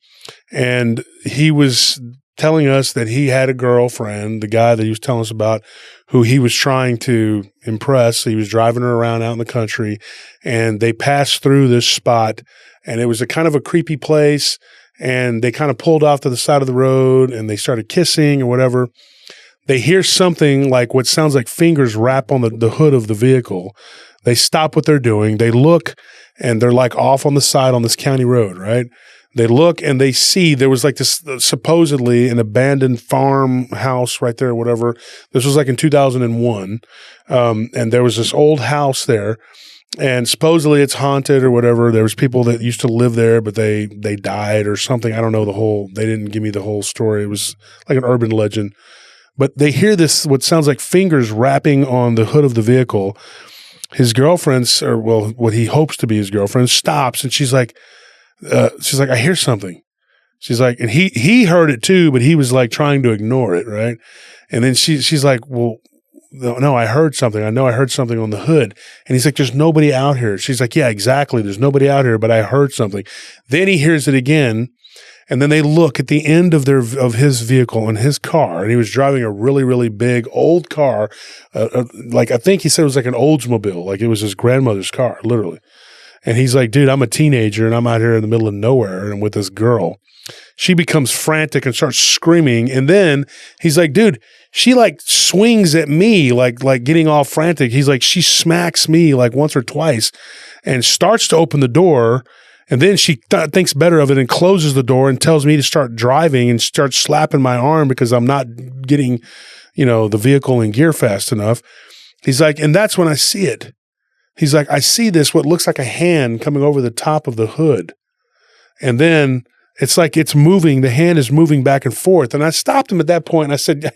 and he was telling us that he had a girlfriend, the guy that he was telling us about, who he was trying to impress. He was driving her around out in the country, and they passed through this spot, and it was a kind of a creepy place. And they kind of pulled off to the side of the road and they started kissing or whatever. They hear something like what sounds like fingers wrap on the hood of the vehicle. They stop what they're doing. They look, and they're like off on the side on this county road, right? They look and they see there was like this supposedly an abandoned farmhouse right there or whatever. This was like in 2001. And there was this old house there. And supposedly it's haunted or whatever. There was people that used to live there, but they died or something. I don't know they didn't give me the whole story. It was like an urban legend. But they hear this, what sounds like fingers wrapping on the hood of the vehicle. His girlfriend, what he hopes to be his girlfriend, stops, and she's like, I hear something. She's like, and he heard it too, but he was like trying to ignore it, right? And then she's like, well, no, I heard something. I know I heard something on the hood. And he's like, there's nobody out here. She's like, yeah, exactly. There's nobody out here, but I heard something. Then he hears it again. And then they look at the end of his vehicle in his car. And he was driving a really, really big old car. Like, I think he said it was like an Oldsmobile. Like it was his grandmother's car, literally. And he's like, dude, I'm a teenager and I'm out here in the middle of nowhere and with this girl. She becomes frantic and starts screaming. And then he's like, dude, she like swings at me, like getting all frantic. He's like, she smacks me like once or twice and starts to open the door. And then she thinks better of it and closes the door and tells me to start driving and starts slapping my arm because I'm not getting, the vehicle in gear fast enough. He's like, and that's when I see it. He's like, I see this, what looks like a hand coming over the top of the hood. And then it's like it's moving. The hand is moving back and forth. And I stopped him at that point and I said,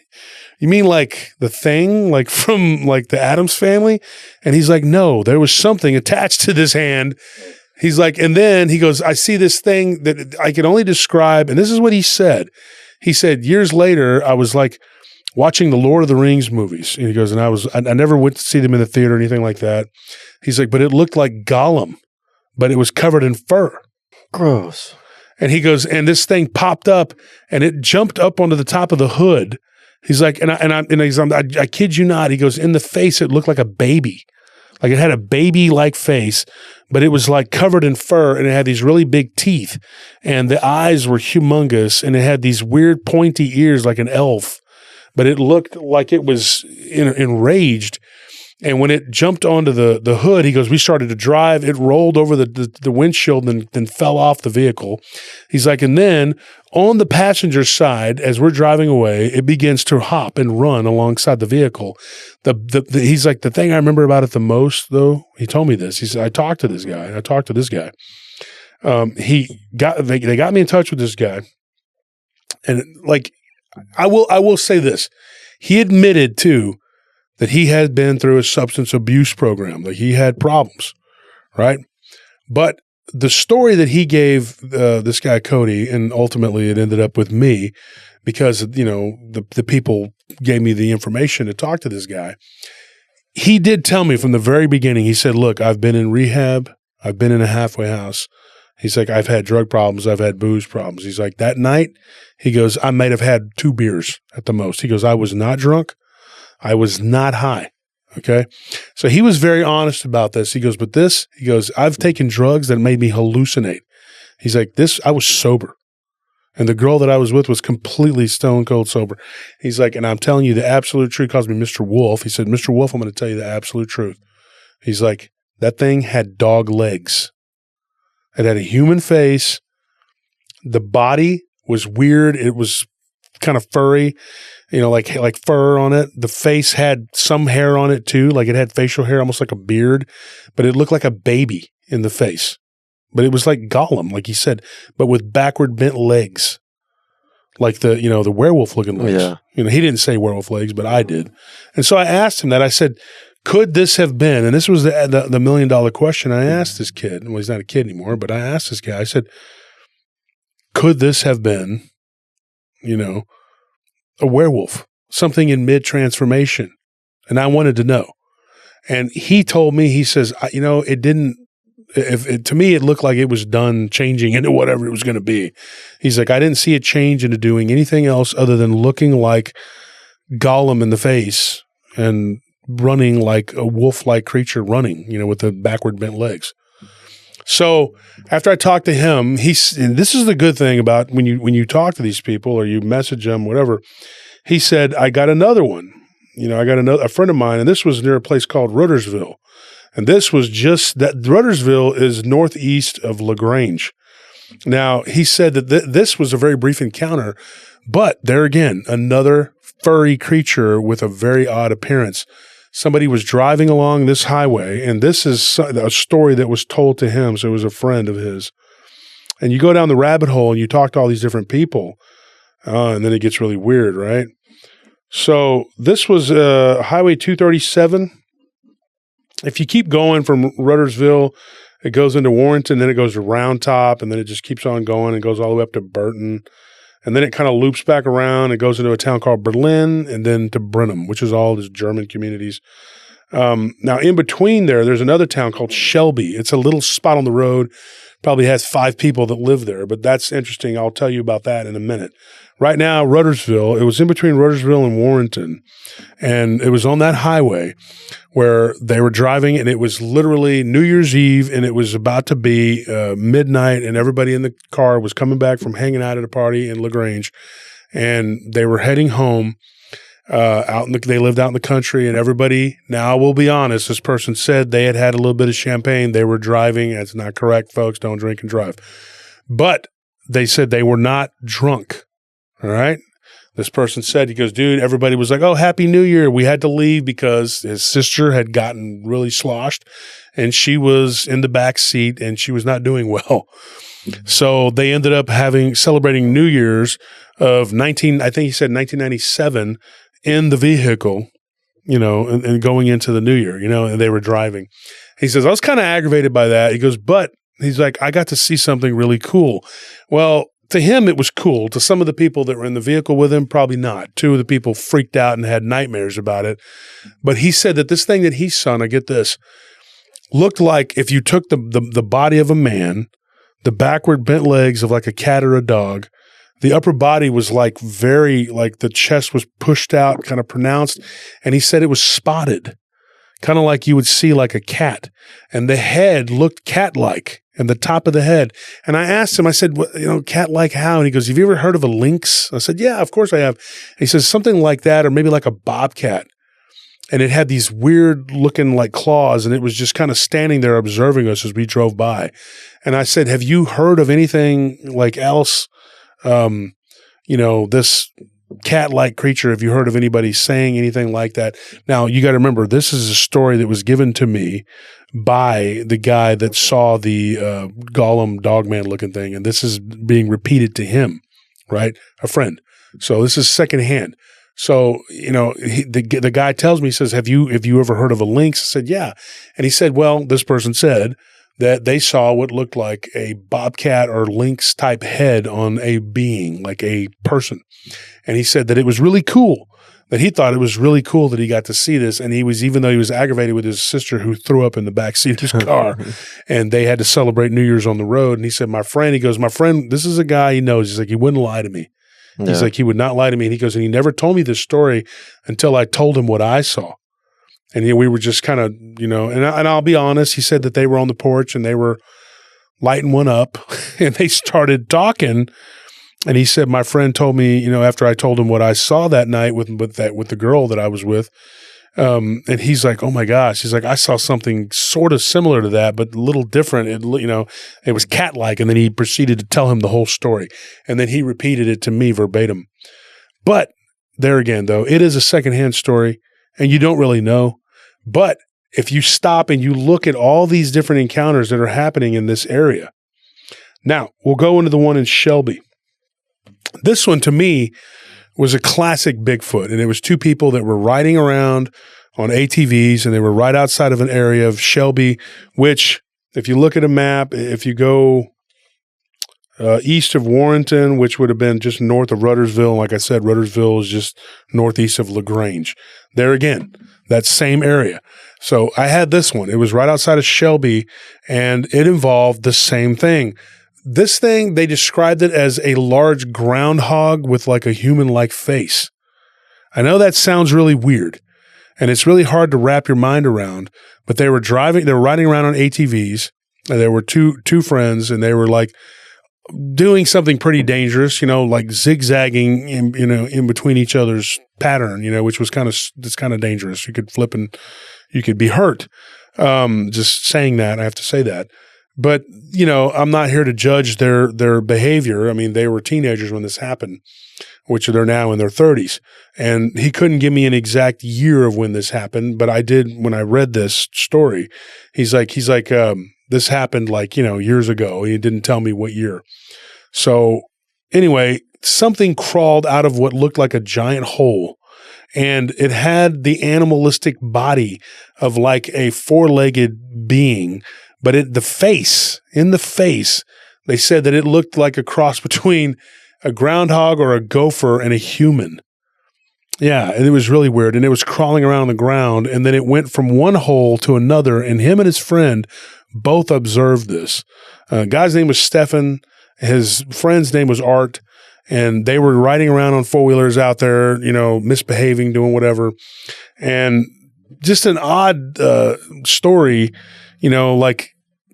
you mean like the thing, like from like the Addams Family? And he's like, no, there was something attached to this hand. He's like, and then he goes, I see this thing that I can only describe. And this is what he said. He said, years later, I was like watching the Lord of the Rings movies. And he goes, and I never went to see them in the theater or anything like that. He's like, but it looked like Gollum, but it was covered in fur. Gross. And he goes, and this thing popped up and it jumped up onto the top of the hood. He's like, I kid you not. He goes, in the face, it looked like a baby. Like it had a baby-like face, but it was like covered in fur and it had these really big teeth and the eyes were humongous and it had these weird pointy ears like an elf, but it looked like it was enraged. And when it jumped onto the hood, he goes, we started to drive. It rolled over the windshield and then fell off the vehicle. He's like, and then on the passenger side, as we're driving away, it begins to hop and run alongside the vehicle. He's like, the thing I remember about it the most, though, he told me this. He said, I talked to this guy. They got me in touch with this guy. And like, I will say this. He admitted too that he had been through a substance abuse program, like he had problems, right? But the story that he gave this guy Cody, and ultimately it ended up with me because, you know, the people gave me the information to talk to this guy. He did tell me from the very beginning, he said, look, I've been in rehab. I've been in a halfway house. He's like, I've had drug problems. I've had booze problems. He's like, that night, he goes, I might have had 2 beers at the most. He goes, I was not drunk. I was not high. Okay. So he was very honest about this. He goes, but he goes, I've taken drugs that made me hallucinate. He's like, I was sober. And the girl that I was with was completely stone cold sober. He's like, and I'm telling you the absolute truth. He calls me Mr. Wolf. He said, Mr. Wolf, I'm going to tell you the absolute truth. He's like, that thing had dog legs. It had a human face. The body was weird. It was kind of furry, you know, like fur on it. The face had some hair on it too. Like it had facial hair, almost like a beard, but it looked like a baby in the face. But it was like Gollum, like he said, but with backward bent legs, like the werewolf looking legs. Yeah. You know, he didn't say werewolf legs, but I did. And so I asked him that. I said, could this have been, and this was the $1 million question I asked this kid. Well, he's not a kid anymore, but I asked this guy, I said, could this have been, you know, a werewolf, something in mid-transformation? And I wanted to know. And he told me, he says, you know, it didn't, to me, it looked like it was done changing into whatever it was going to be. He's like, I didn't see it change into doing anything else other than looking like Gollum in the face and running like a wolf-like creature running, you know, with the backward bent legs. So after I talked to him, and this is the good thing about when you talk to these people or you message them, whatever, he said, I got another one. You know, I got a friend of mine, and this was near a place called Ruddersville. And this was just that Ruddersville is northeast of LaGrange. Now, he said that this was a very brief encounter, but there again, another furry creature with a very odd appearance. Somebody was driving along this highway, and this is a story that was told to him, so it was a friend of his. And you go down the rabbit hole, and you talk to all these different people, and then it gets really weird, right? So this was Highway 237. If you keep going from Ruddersville, it goes into Warrenton, then it goes to Round Top, and then it just keeps on going and goes all the way up to Burton. And then it kind of loops back around. It goes into a town called Berlin and then to Brenham, which is all these German communities. Now, in between there's another town called Shelby. It's a little spot on the road. Probably has 5 people that live there, but that's interesting. I'll tell you about that in a minute. Right now, Ruddersville, it was in between Ruddersville and Warrenton. And it was on that highway where they were driving, and it was literally New Year's Eve, and it was about to be midnight, and everybody in the car was coming back from hanging out at a party in LaGrange, and they were heading home. They lived out in the country, and everybody, now I will be honest, this person said they had a little bit of champagne. They were driving. That's not correct, folks. Don't drink and drive. But they said they were not drunk. All right. This person said, he goes, dude, everybody was like, oh, Happy New Year. We had to leave because his sister had gotten really sloshed and she was in the back seat and she was not doing well. So they ended up celebrating New Year's of 1997 in the vehicle, you know, and going into the new year, you know, and they were driving. He says, I was kind of aggravated by that. He goes, but he's like, I got to see something really cool. Well, to him, it was cool. To some of the people that were in the vehicle with him, probably not. 2 of the people freaked out and had nightmares about it. But he said that this thing that he saw, and I get this, looked like if you took the body of a man, the backward bent legs of like a cat or a dog, the upper body was like the chest was pushed out, kind of pronounced. And he said it was spotted, kind of like you would see like a cat. And the head looked cat-like. And the top of the head. And I asked him, I said, well, you know, cat-like how? And he goes, have you ever heard of a lynx? I said, yeah, of course I have. And he says, something like that, or maybe like a bobcat. and it had these weird looking like claws, and it was just kind of standing there observing us as we drove by. And I said, have you heard of anything like else? This cat-like creature, have you heard of anybody saying anything like that? Now, you got to remember, this is a story that was given to me by the guy that saw the Gollum Dogman looking thing, and this is being repeated to him, right? A friend. So this is secondhand. So, the guy tells me, he says, have you ever heard of a lynx? I said, yeah. And he said, well, this person said that they saw what looked like a bobcat or lynx type head on a being, like a person. And he said that it was really cool, that he thought it was really cool that he got to see this. And even though he was aggravated with his sister who threw up in the backseat of his car, and they had to celebrate New Year's on the road. And he said, my friend, this is a guy he knows. He's like, he wouldn't lie to me. Yeah. He's like, he would not lie to me. And he goes, and he never told me this story until I told him what I saw. And we were just kind of, and I'll be honest, he said that they were on the porch and they were lighting one up and they started talking. And he said, my friend told me, after I told him what I saw that night with the girl that I was with, and he's like, oh my gosh, he's like, I saw something sort of similar to that, but a little different. It was cat-like. And then he proceeded to tell him the whole story. And then he repeated it to me verbatim. But there again, though, it is a secondhand story. And you don't really know. But if you stop and you look at all these different encounters that are happening in this area. Now, we'll go into the one in Shelby. This one, to me, was a classic Bigfoot. And it was two people that were riding around on ATVs, and they were right outside of an area of Shelby, which, if you look at a map, if you go east of Warrenton, which would have been just north of Ruddersville. Like I said, Ruddersville is just northeast of LaGrange. There again, that same area. So I had this one. It was right outside of Shelby, and it involved the same thing. This thing, they described it as a large groundhog with like a human-like face. I know that sounds really weird, and it's really hard to wrap your mind around, but they were riding around on ATVs, and there were two friends, and they were like doing something pretty dangerous, like zigzagging in between each other's pattern, which was it's kind of dangerous. You could flip and you could be hurt. Just saying that, I have to say that. But, I'm not here to judge their behavior. I mean, they were teenagers when this happened, which they're now in their 30s. And he couldn't give me an exact year of when this happened, but I did when I read this story. He's like, this happened years ago. He didn't tell me what year. So anyway, something crawled out of what looked like a giant hole, and it had the animalistic body of like a four-legged being, but in the face, they said that it looked like a cross between a groundhog or a gopher and a human. Yeah, and it was really weird, and it was crawling around on the ground, and then it went from one hole to another, and him and his friend both observed this. Guy's name was Stefan. His friend's name was Art, and they were riding around on four-wheelers out there, misbehaving, doing whatever. And just an odd story, like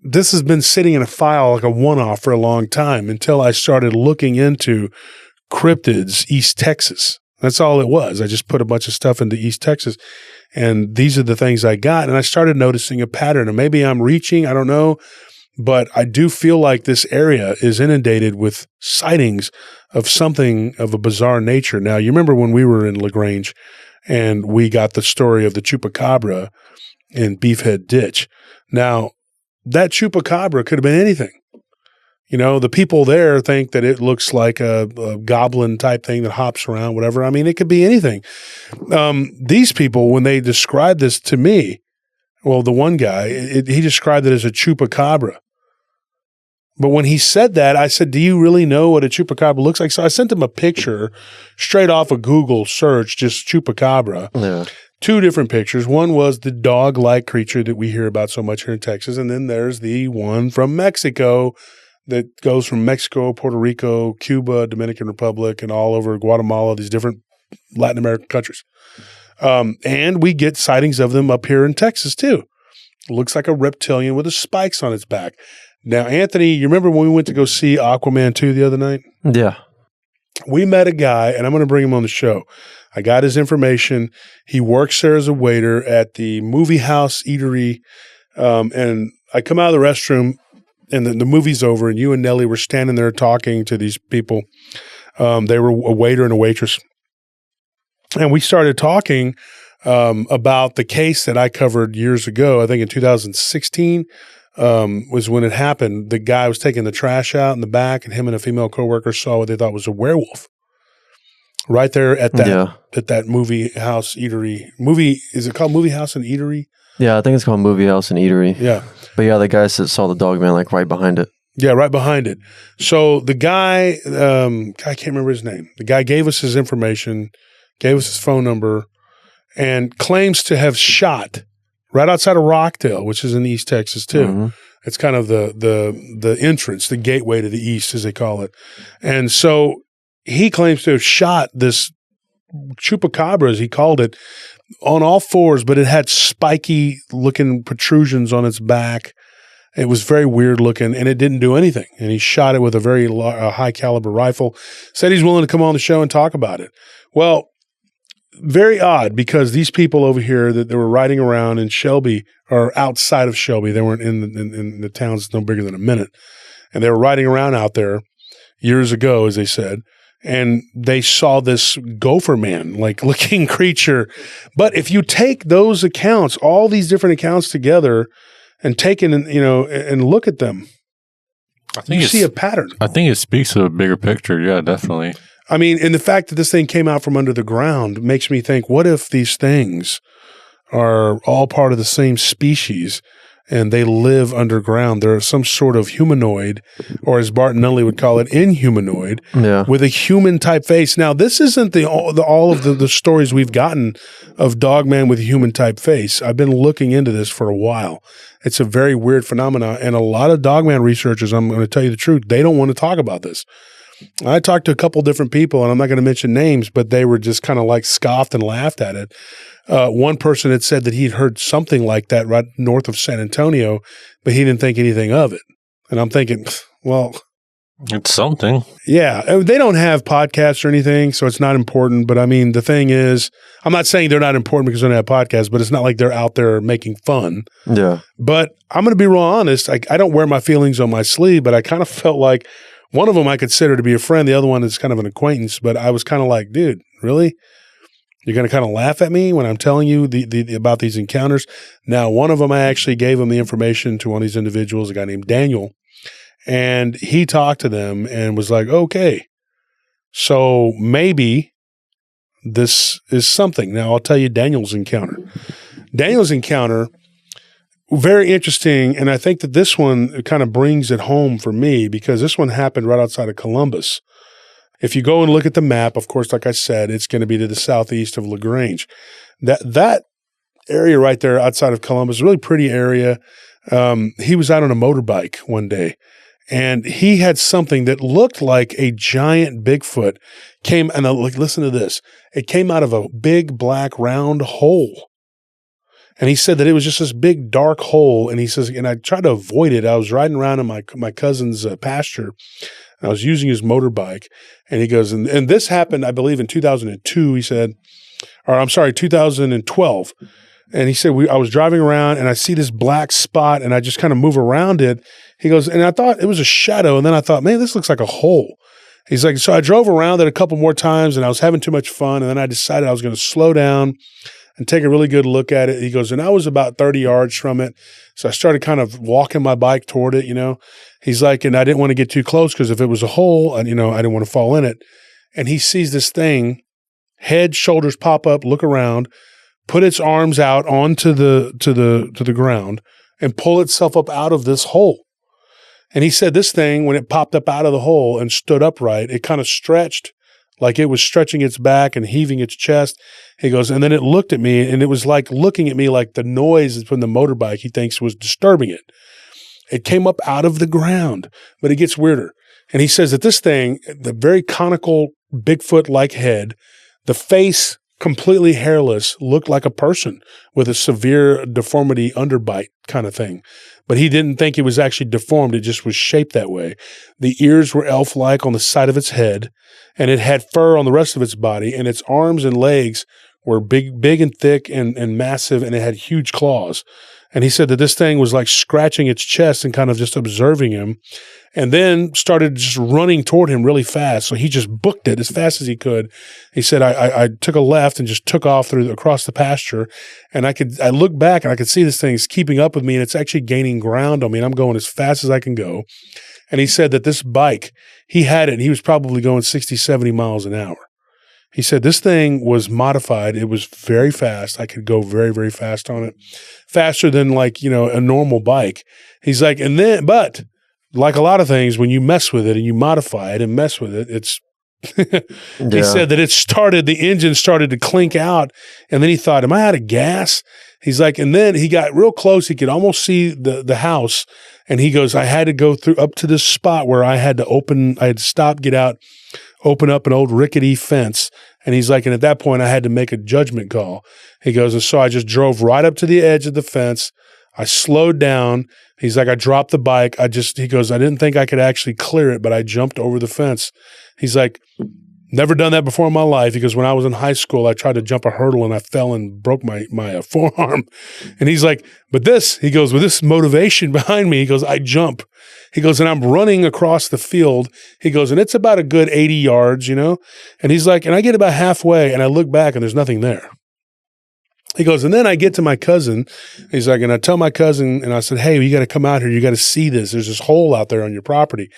this has been sitting in a file like a one-off for a long time until I started looking into cryptids, East Texas. That's all it was. I just put a bunch of stuff into East Texas, and these are the things I got. And I started noticing a pattern, and maybe I'm reaching, I don't know, but I do feel like this area is inundated with sightings of something of a bizarre nature. Now, you remember when we were in LaGrange and we got the story of the chupacabra in Beefhead Ditch. Now, that chupacabra could have been anything. The people there think that it looks like a goblin type thing that hops around, whatever. I mean, it could be anything. These people, when they described this to me, well, the one guy, he described it as a chupacabra. But when he said that, I said, do you really know what a chupacabra looks like? So I sent him a picture straight off a Google search, just chupacabra. Yeah. Two different pictures. One was the dog-like creature that we hear about so much here in Texas. And then there's the one from Mexico that goes from Mexico, Puerto Rico, Cuba, Dominican Republic, and all over Guatemala, these different Latin American countries. And we get sightings of them up here in Texas too. It looks like a reptilian with the spikes on its back. Now, Anthony, you remember when we went to go see Aquaman 2 the other night? Yeah. We met a guy, and I'm going to bring him on the show. I got his information. He works there as a waiter at the Movie House Eatery. And I come out of the restroom, and the movie's over, and you and Nelly were standing there talking to these people. They were a waiter and a waitress. And we started talking about the case that I covered years ago. I think in 2016 was when it happened. The guy was taking the trash out in the back, and him and a female coworker saw what they thought was a werewolf right there at that Movie House Eatery. Is it called Movie House and Eatery? Yeah, I think it's called Movie House and Eatery. Yeah. But yeah, the guys that saw the Dogman like right behind it. Yeah, right behind it. So the guy, I can't remember his name. The guy gave us his information, gave us his phone number, and claims to have shot right outside of Rockdale, which is in East Texas too. Mm-hmm. It's kind of the entrance, the gateway to the east, as they call it. And so he claims to have shot this chupacabra, as he called it, on all fours, but it had spiky looking protrusions on its back. It was very weird looking, and it didn't do anything. And he shot it with a very high caliber rifle. Said he's willing to come on the show and talk about it. Well, very odd, because these people over here that they were riding around in Shelby, or outside of Shelby, they weren't in the towns no bigger than a minute, and they were riding around out there years ago, as they said, and they saw this gopher man like looking creature. But if you take those accounts, all these different accounts together, and take it and look at them, I think you see a pattern. I think it speaks to a bigger picture. Yeah, definitely. I mean, and the fact that this thing came out from under the ground makes me think, what if these things are all part of the same species and they live underground? They're some sort of humanoid, or as Bart Nunley would call it, inhumanoid, with a human type face. Now, this isn't all of the stories we've gotten of Dogman with a human type face. I've been looking into this for a while. It's a very weird phenomenon, and a lot of Dogman researchers, I'm going to tell you the truth, they don't want to talk about this. I talked to a couple different people, and I'm not going to mention names, but they were just kind of like scoffed and laughed at it. One person had said that he'd heard something like that right north of San Antonio, but he didn't think anything of it. And I'm thinking, well, it's something. Yeah. They don't have podcasts or anything, so it's not important. But I mean, the thing is, I'm not saying they're not important because they don't have podcasts, but it's not like they're out there making fun. Yeah. But I'm going to be real honest. I don't wear my feelings on my sleeve, but I kind of felt like one of them I consider to be a friend. The other one is kind of an acquaintance. But I was kind of like, dude, really? You're going to kind of laugh at me when I'm telling you about these encounters? Now, one of them, I actually gave them the information to one of these individuals, a guy named Daniel, and he talked to them and was like, okay, so maybe this is something. Now, I'll tell you Daniel's encounter. Daniel's encounter, very interesting, and I think that this one kind of brings it home for me because this one happened right outside of Columbus. If you go and look at the map, of course, like I said, it's going to be to the southeast of LaGrange. That area right there outside of Columbus is a really pretty area. He was out on a motorbike one day, and he had something that looked like a giant Bigfoot came, and listen to this. It came out of a big black round hole. And he said that it was just this big dark hole. And he says, and I tried to avoid it. I was riding around in my cousin's pasture. I was using his motorbike, and he goes, and this happened, I believe, in 2002, he said, or I'm sorry, 2012. And he said, I was driving around, and I see this black spot, and I just kind of move around it. He goes, and I thought it was a shadow, and then I thought, man, this looks like a hole. He's like, so I drove around it a couple more times, and I was having too much fun, and then I decided I was going to slow down and take a really good look at it. He goes, and I was about 30 yards from it. So I started kind of walking my bike toward it, He's like, and I didn't want to get too close because if it was a hole, and I didn't want to fall in it. And he sees this thing, head, shoulders pop up, look around, put its arms out onto the ground, and pull itself up out of this hole. And he said this thing, when it popped up out of the hole and stood upright, it kind of stretched like it was stretching its back and heaving its chest. He goes, and then it looked at me, and it was like looking at me like the noise from the motorbike he thinks was disturbing it. It came up out of the ground, but it gets weirder. And he says that this thing, the very conical Bigfoot-like head, the face completely hairless, looked like a person with a severe deformity underbite kind of thing. But he didn't think it was actually deformed. It just was shaped that way. The ears were elf-like on the side of its head, and it had fur on the rest of its body, and its arms and legs were big and thick and massive, and it had huge claws. And he said that this thing was like scratching its chest and kind of just observing him, and then started just running toward him really fast. So he just booked it as fast as he could. He said, I took a left and just took off across the pasture, and I looked back and I could see this thing's keeping up with me, and it's actually gaining ground on me, and I'm going as fast as I can go. And he said that this bike, he had it, and he was probably going 60, 70 miles an hour. He said this thing was modified. It was very fast. I could go very, very fast on it, faster than like, a normal bike. He's like, but like a lot of things, when you mess with it and you modify it and mess with it, it's, he said that the engine started to clink out, and then he thought, am I out of gas? He's like, and then he got real close. He could almost see the house. And he goes, I had to go up to this spot where I had to stop, get out, open up an old rickety fence. And he's like, and at that point I had to make a judgment call. He goes, and so I just drove right up to the edge of the fence. I slowed down. He's like, I dropped the bike. He goes, I didn't think I could actually clear it, but I jumped over the fence. He's like, never done that before in my life. He goes, when I was in high school, I tried to jump a hurdle and I fell and broke my forearm. And he's like, with this motivation behind me, he goes, I jump. He goes, and I'm running across the field. He goes, and it's about a good 80 yards, And he's like, and I get about halfway and I look back and there's nothing there. He goes, and then I get to my cousin. He's like, and I tell my cousin, and I said, hey, you got to come out here. You got to see this. There's this hole out there on your property.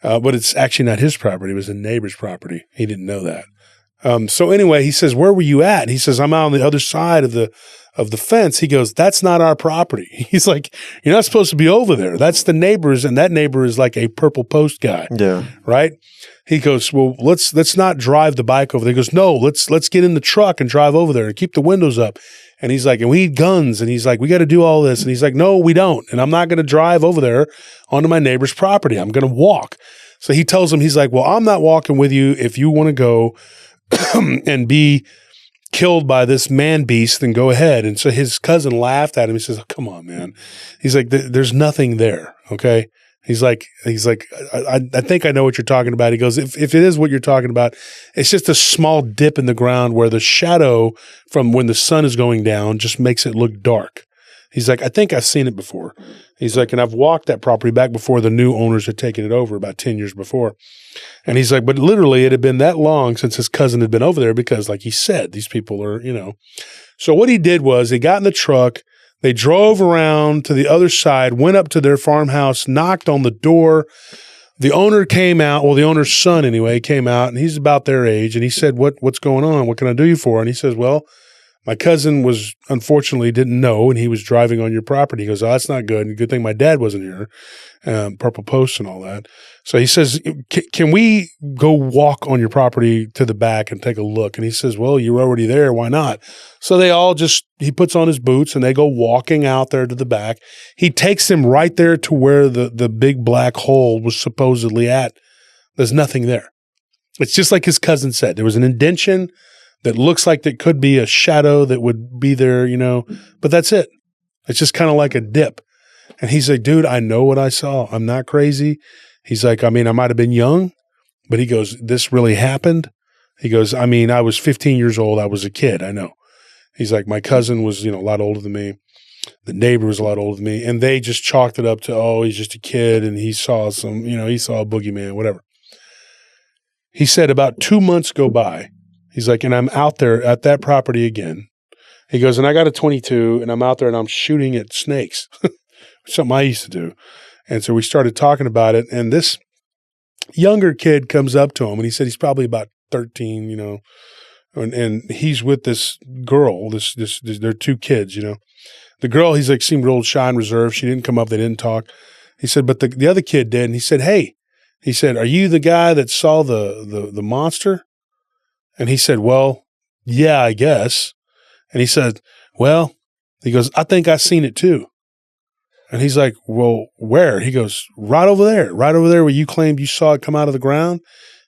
But it's actually not his property. It was a neighbor's property. He didn't know that. So anyway, he says, where were you at? He says, I'm out on the other side of the fence. He goes, that's not our property. He's like, you're not supposed to be over there. That's the neighbor's, and that neighbor is like a Purple Post guy. Yeah. Right? He goes, well, let's not drive the bike over there. He goes, no, let's get in the truck and drive over there and keep the windows up. And he's like, and we need guns. And he's like, we got to do all this. And he's like, no, we don't. And I'm not going to drive over there onto my neighbor's property. I'm going to walk. So he tells him, he's like, well, I'm not walking with you. If you want to go and be killed by this man beast, then go ahead. And so his cousin laughed at him. He says, oh, come on, man. He's like, there's nothing there. Okay. He's like, I think I know what you're talking about. He goes, if it is what you're talking about, it's just a small dip in the ground where the shadow from when the sun is going down just makes it look dark. He's like, I think I've seen it before. He's like, and I've walked that property back before the new owners had taken it over about 10 years before. And he's like, but literally it had been that long since his cousin had been over there because, like he said, these people are, So what he did was he got in the truck. They drove around to the other side, went up to their farmhouse, knocked on the door. The owner came out. Well, the owner's son anyway came out, and he's about their age. And he said, what's going on? What can I do you for? And he says, well, my cousin unfortunately didn't know, and he was driving on your property. He goes, oh, that's not good. Good thing my dad wasn't here, Purple Post and all that. So he says, can we go walk on your property to the back and take a look? And he says, well, you're already there. Why not? So he puts on his boots and they go walking out there to the back. He takes them right there to where the big black hole was supposedly at. There's nothing there. It's just like his cousin said. There was an indentation that looks like it could be a shadow that would be there, but that's it. It's just kind of like a dip. And he's like, dude, I know what I saw. I'm not crazy. He's like, I might have been young, but he goes, this really happened. He goes, I was 15 years old. I was a kid. I know. He's like, my cousin was, a lot older than me. The neighbor was a lot older than me. And they just chalked it up to, oh, he's just a kid. And he saw he saw a boogeyman, whatever. He said about 2 months go by. He's like, and I'm out there at that property again. He goes, and I got a 22 and I'm out there and I'm shooting at snakes. Something I used to do. And so we started talking about it. And this younger kid comes up to him and he said he's probably about 13, and he's with this girl, they're two kids, The girl, he's like, seemed real shy and reserved. She didn't come up. They didn't talk. He said, but the other kid did. And he said, hey, are you the guy that saw the monster? And he said, well, yeah, I guess. And he said, well, he goes, I think I seen it too. And he's like, well, where? He goes, right over there where you claimed you saw it come out of the ground.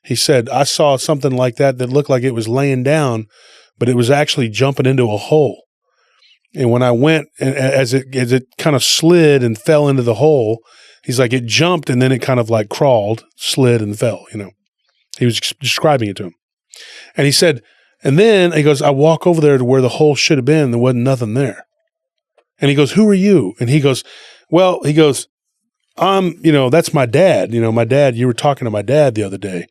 He said, I saw something like that looked like it was laying down, but it was actually jumping into a hole. And when I went, as it kind of slid and fell into the hole, he's like, it jumped and then it kind of like crawled, slid and fell, you know. He was describing it to him. And he said, and then he goes, I walk over there to where the hole should have been, and there wasn't nothing there. And he goes, who are you? And he goes, well, that's my dad. You know, my dad, you were talking to my dad the other day,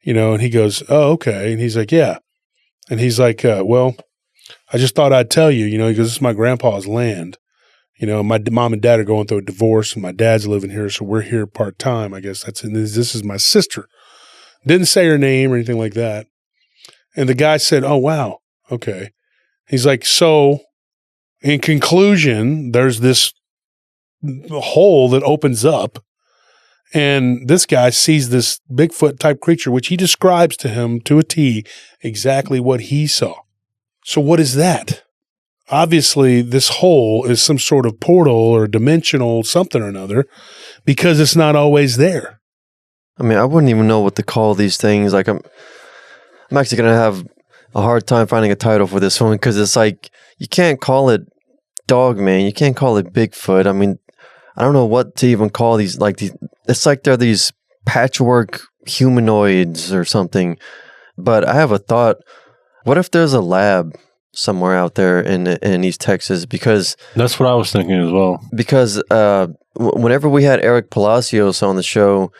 you know, and he goes, oh, okay. And he's like, yeah. And he's like, well, I just thought I'd tell you, you know, he goes, this is my grandpa's land. You know, my mom and dad are going through a divorce and my dad's living here. So we're here part-time. I guess this is my sister. Didn't say her name or anything like that. And the guy said, oh, wow. Okay. He's like, so in conclusion, there's this hole that opens up and this guy sees this Bigfoot type creature, which he describes to him to a T exactly what he saw. So what is that? Obviously, this hole is some sort of portal or dimensional something or another because it's not always there. I mean, I wouldn't even know what to call these things. Like, I'm actually going to have a hard time finding a title for this one because it's like, you can't call it Dogman. You can't call it Bigfoot. I mean, I don't know what to even call these. It's like they're these patchwork humanoids or something. But I have a thought. What if there's a lab somewhere out there in East Texas? Because that's what I was thinking as well. Because whenever we had Eric Palacios on the show,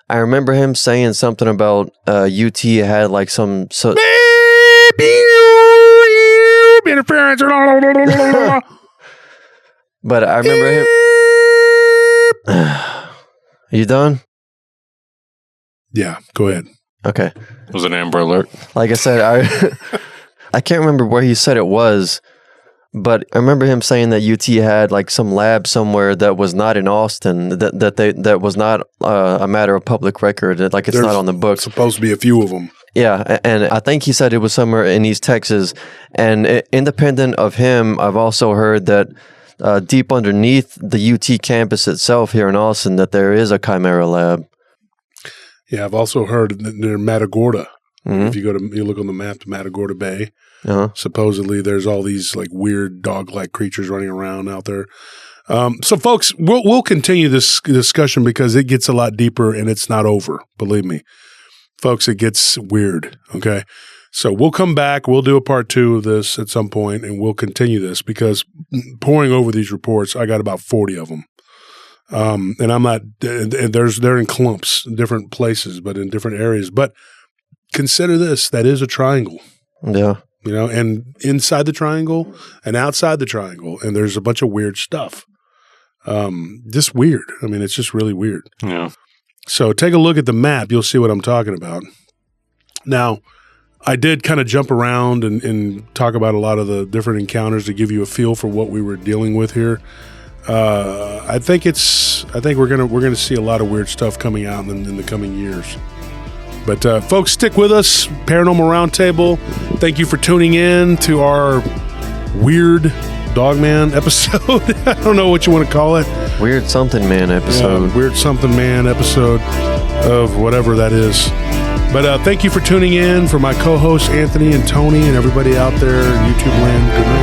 I remember him saying something about UT had like some interference. But I remember him. Are you done? Yeah, go ahead. Okay. It was an Amber Alert. Like I said, I can't remember where he said it was, but I remember him saying that UT had like some lab somewhere that was not in Austin, that was not a matter of public record, like it's not on the books. Supposed to be a few of them. Yeah, and I think he said it was somewhere in East Texas. And independent of him, I've also heard that deep underneath the UT campus itself here in Austin, that there is a Chimera lab. Yeah, I've also heard that near Matagorda. Mm-hmm. If you look on the map to Matagorda Bay, supposedly there's all these like weird dog-like creatures running around out there. So, folks, we'll continue this discussion because it gets a lot deeper and it's not over. Believe me, folks, it gets weird. Okay, so we'll come back. We'll do a part 2 of this at some point, and we'll continue this because pouring over these reports, I got about 40 of them. And I'm not. They're in clumps, in different places, but in different areas. But consider this: that is a triangle. Yeah. You know, and inside the triangle and outside the triangle, and there's a bunch of weird stuff. Just weird. I mean, it's just really weird. Yeah. So take a look at the map. You'll see what I'm talking about. Now, I did kind of jump around and talk about a lot of the different encounters to give you a feel for what we were dealing with here. I think we're gonna see a lot of weird stuff coming out in the coming years. But folks, stick with us. Paranormal Roundtable. Thank you for tuning in to our weird Dogman episode. I don't know what you want to call it. Weird something man episode. Yeah, weird something man episode of whatever that is. But thank you for tuning in. For my co-hosts Anthony and Tony and everybody out there in YouTube land. Good night.